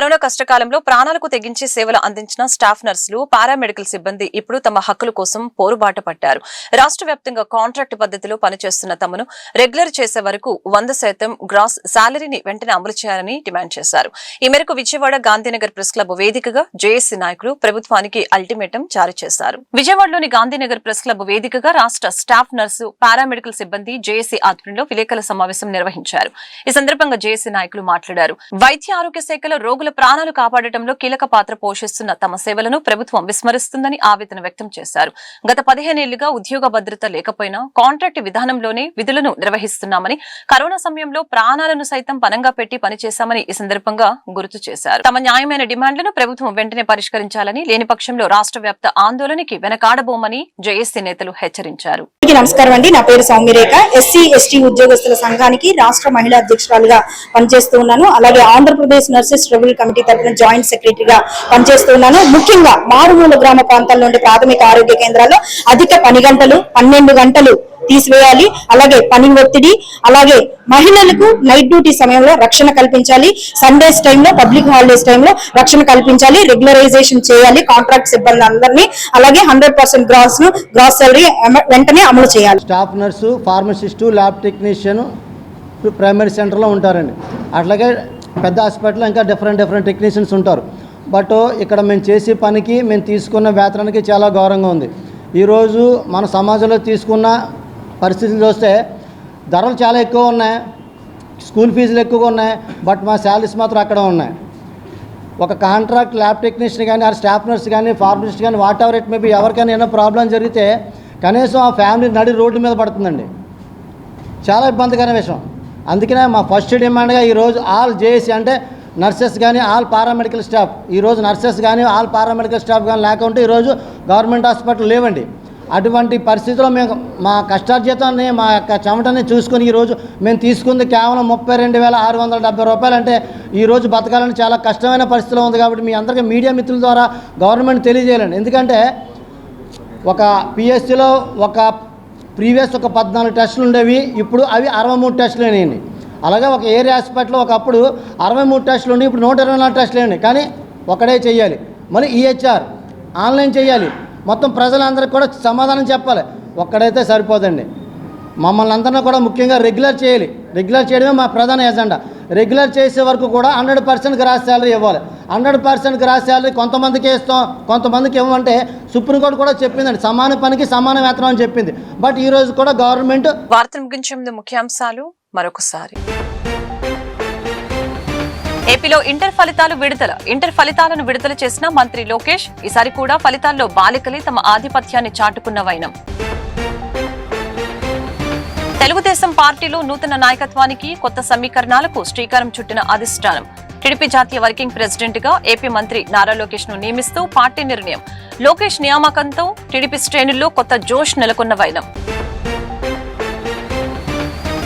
కరోనా కష్టకాలంలో ప్రాణాలకు తెగించి సేవలు అందించిన స్టాఫ్ నర్సులు, పారామెడికల్ సిబ్బంది ఇప్పుడు తమ హక్కుల కోసం పోరుబాట పట్టారు. రాష్ట్ర వ్యాప్తంగా కాంట్రాక్ట్ పద్ధతిలో పనిచేస్తున్న తమను రెగ్యులర్ చేసే వరకు 100% గ్రాస్ శాలరీని వెంటనే అమలు చేయాలని డిమాండ్ చేశారు. ఈ మేరకు విజయవాడ గాంధీనగర్ ప్రెస్ క్లబ్ వేదికగా జేఏసీ నాయకులు ప్రభుత్వానికి అల్టిమేటం జారీ చేశారు. విజయవాడలోని గాంధీనగర్ ప్రెస్ క్లబ్ వేదికగా రాష్ట్ర స్టాఫ్ నర్సు, పారామెడికల్ సిబ్బంది జేఏసీ ఆధ్వర్యంలో విలేకరుల సమావేశం నిర్వహించారు. ఈ సందర్భంగా జేఏసీ నాయకులు మాట్లాడారు. వైద్య ఆరోగ్య శాఖలో రోగుల ప్రాణాలు కాపాడటంలో కీలక పాత్ర పోషిస్తున్న తమ సేవలను ప్రభుత్వం విస్మరిస్తుందని ఆవేదన వ్యక్తం చేశారు. గత 15 ఏళ్లుగా ఉద్యోగ భద్రత లేకపోయినా కాంట్రాక్ట్ విధానంలోనే విధులను నిర్వహిస్తున్నామని, కరోనా సమయంలో ప్రాణాలను సైతం పణంగా పెట్టి పనిచేశామని ఈ సందర్భంగా గుర్తు చేశారు. తమ న్యాయమైన డిమాండ్లను ప్రభుత్వం వెంటనే పరిష్కరించాలని, లేని పక్షంలో రాష్ట్ర వ్యాప్త ఆందోళనకి వెనకాడబోమని జేఏసీ నేతలు హెచ్చరించారు. నమస్కారం అండి. నా పేరు సౌమ్యరేఖ. ఎస్సీ ఎస్టీ ఉద్యోగస్తుల సంఘానికి రాష్ట్ర మహిళా అధ్యక్షురాలుగా పనిచేస్తూ ఉన్నాను. అలాగే ఆంధ్రప్రదేశ్ నర్సెస్ ట్రిబ్యునల్ కమిటీ తరఫున జాయింట్ సెక్రటరీగా పనిచేస్తూ ఉన్నాను. ముఖ్యంగా మారుమూల గ్రామ ప్రాంతాల నుండి ప్రాథమిక ఆరోగ్య కేంద్రాల్లో అధిక పని గంటలు 12 గంటలు తీసివేయాలి. అలాగే పని ఒత్తిడి, అలాగే మహిళలకు నైట్ డ్యూటీ సమయంలో రక్షణ కల్పించాలి. సండేస్ టైంలో, పబ్లిక్ హాలిడేస్ టైంలో రక్షణ కల్పించాలి. రెగ్యులరైజేషన్ చేయాలి కాంట్రాక్ట్ సిబ్బంది అందరినీ. అలాగే 100% గ్రాస్ సాలరీ వెంటనే అమలు చేయాలి. Staff nurse, pharmacist, lab technician primary సెంటర్లో ఉంటారండి. అట్లాగే పెద్ద హాస్పిటల్లో ఇంకా డిఫరెంట్ టెక్నీషియన్స్ ఉంటారు. బట్ ఇక్కడ మేము చేసే పనికి మేము తీసుకున్న వేతనానికి చాలా గౌరవంగా ఉంది. ఈరోజు మన సమాజంలో తీసుకున్న పరిస్థితులు చూస్తే ధరలు చాలా ఎక్కువ ఉన్నాయి, స్కూల్ ఫీజులు ఎక్కువగా ఉన్నాయి, బట్ మా శాలరీస్ మాత్రం అక్కడ ఉన్నాయి. ఒక కాంట్రాక్ట్ ల్యాబ్ టెక్నీషియన్ కానీ, ఆ స్టాఫ్ నర్స్ కానీ, ఫార్మసిస్ట్ కానీ, వాట్ ఎవర్ ఇట్ మేబీ ఎవరికైనా ఏమైనా ప్రాబ్లం జరిగితే కనీసం ఆ ఫ్యామిలీ నడి రోడ్డు మీద పడుతుందండి. చాలా ఇబ్బందికరమైన విషయం. అందుకనే మా ఫస్ట్ డిమాండ్గా ఈరోజు ఆల్ జేఏసీ అంటే నర్సెస్ కానీ, ఆల్ పారామెడికల్ స్టాఫ్, ఈరోజు నర్సెస్ కానీ, ఆల్ పారామెడికల్ స్టాఫ్ కానీ లేకుంటే ఈరోజు గవర్నమెంట్ హాస్పిటల్ లేవండి. అటువంటి పరిస్థితుల్లో మేము మా కష్టార్జితాన్ని, మా యొక్క చెమటని చూసుకొని ఈరోజు మేము తీసుకుంది కేవలం 32,670 రూపాయలు. అంటే ఈరోజు బతకాలని చాలా కష్టమైన పరిస్థితిలో ఉంది. కాబట్టి మీ అందరికీ మీడియా మిత్రుల ద్వారా గవర్నమెంట్ తెలియజేయాలండి. ఎందుకంటే ఒక పిఎస్సిలో ఒక ప్రీవియస్ ఒక 14 టెస్టులు ఉండేవి, ఇప్పుడు అవి 63 టెస్టులు అయినాయండి. అలాగే ఒక ఏరియా హాస్పిటల్లో ఒకప్పుడు 63 టెస్టులు ఉండి ఇప్పుడు 124 టెస్టులు అయినాయి. కానీ ఒకటే చెయ్యాలి, మళ్ళీ ఈహెచ్ఆర్ ఆన్లైన్ చేయాలి. మొత్తం ప్రజలందరికీ కూడా సమాధానం చెప్పాలి. ఒక్కడైతే సరిపోదండి. మమ్మల్ని అందరినీ కూడా ముఖ్యంగా రెగ్యులర్ చేయాలి. రెగ్యులర్ చేయడమే మా ప్రధాన ఎజెండా. రెగ్యులర్ చేసే వరకు కూడా 100% గ్రాస్ శాలరీ ఇవ్వాలి. 100% గ్రాస్ శాలరీ కొంతమందికి ఇస్తాం, కొంతమందికి ఇవ్వమంటే సుప్రీంకోర్టు కూడా చెప్పిందండి, సమాన పనికి సమాన వేతనం అని చెప్పింది. బట్ ఈ రోజు కూడా గవర్నమెంట్. వార్తలు ముగించే ముందు ముఖ్యాంశాలు మరొకసారి. ఏపీలో ఇంటర్ ఫలితాలను విడుదల చేసిన మంత్రి లోకేష్. ఈసారి కూడా ఫలితాల్లో బాలికలే తమ ఆధిపత్యాన్ని చాటుకున్న వైనం. తెలుగుదేశం పార్టీలో నూతన నాయకత్వానికి, కొత్త సమీకరణాలకు శ్రీకారం చుట్టిన అధిష్టానం. టీడీపీ జాతీయ వర్కింగ్ ప్రెసిడెంట్ గా ఏపీ మంత్రి నారా లోకేష్ ను నియమిస్తూ పార్టీ నిర్ణయం. లోకేష్ నియామకంతో టీడీపీ శ్రేణుల్లో కొత్త జోష్ నెలకొన్న వైనం.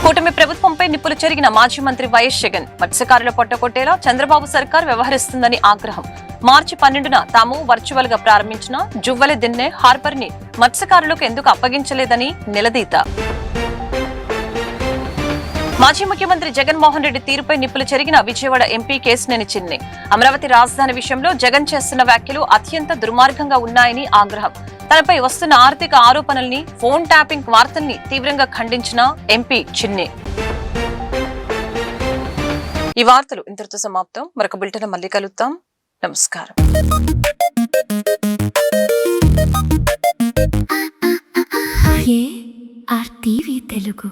కూటమి ప్రభుత్వంపై నిప్పులు చెరిగిన మాజీ మంత్రి వైఎస్ జగన్. మత్స్యకారుల పొట్టకొట్టేలా చంద్రబాబు సర్కార్ వ్యవహరిస్తుందని ఆగ్రహం. మార్చి 12న తాము వర్చువల్ గా ప్రారంభించిన జువ్వలి దిన్నె హార్బర్ ని మత్స్యకారులకు ఎందుకు అప్పగించలేదని నిలదీత. మాజీ ముఖ్యమంత్రి జగన్మోహన్ రెడ్డి తీరుపై నిప్పులు చెరిగిన విజయవాడ ఎంపీ కేశినేని చిన్ని. అమరావతి రాజధాని విషయంలో జగన్ చేస్తున్న వ్యాఖ్యలు అత్యంత దుర్మార్గంగా ఉన్నాయని ఆగ్రహం. తనపై వస్తున్న ఆర్థిక ఆరోపణల్ని, ఫోన్ ట్యాపింగ్ వార్తల్ని తీవ్రంగా ఖండించిన ఎంపీ చిన్ని. ఈ వార్తలు ఇంతటితో సమాప్తం. మరొక బులెటిన్ మళ్ళీ కలుద్దాం. నమస్కారం. ARTV తెలుగు.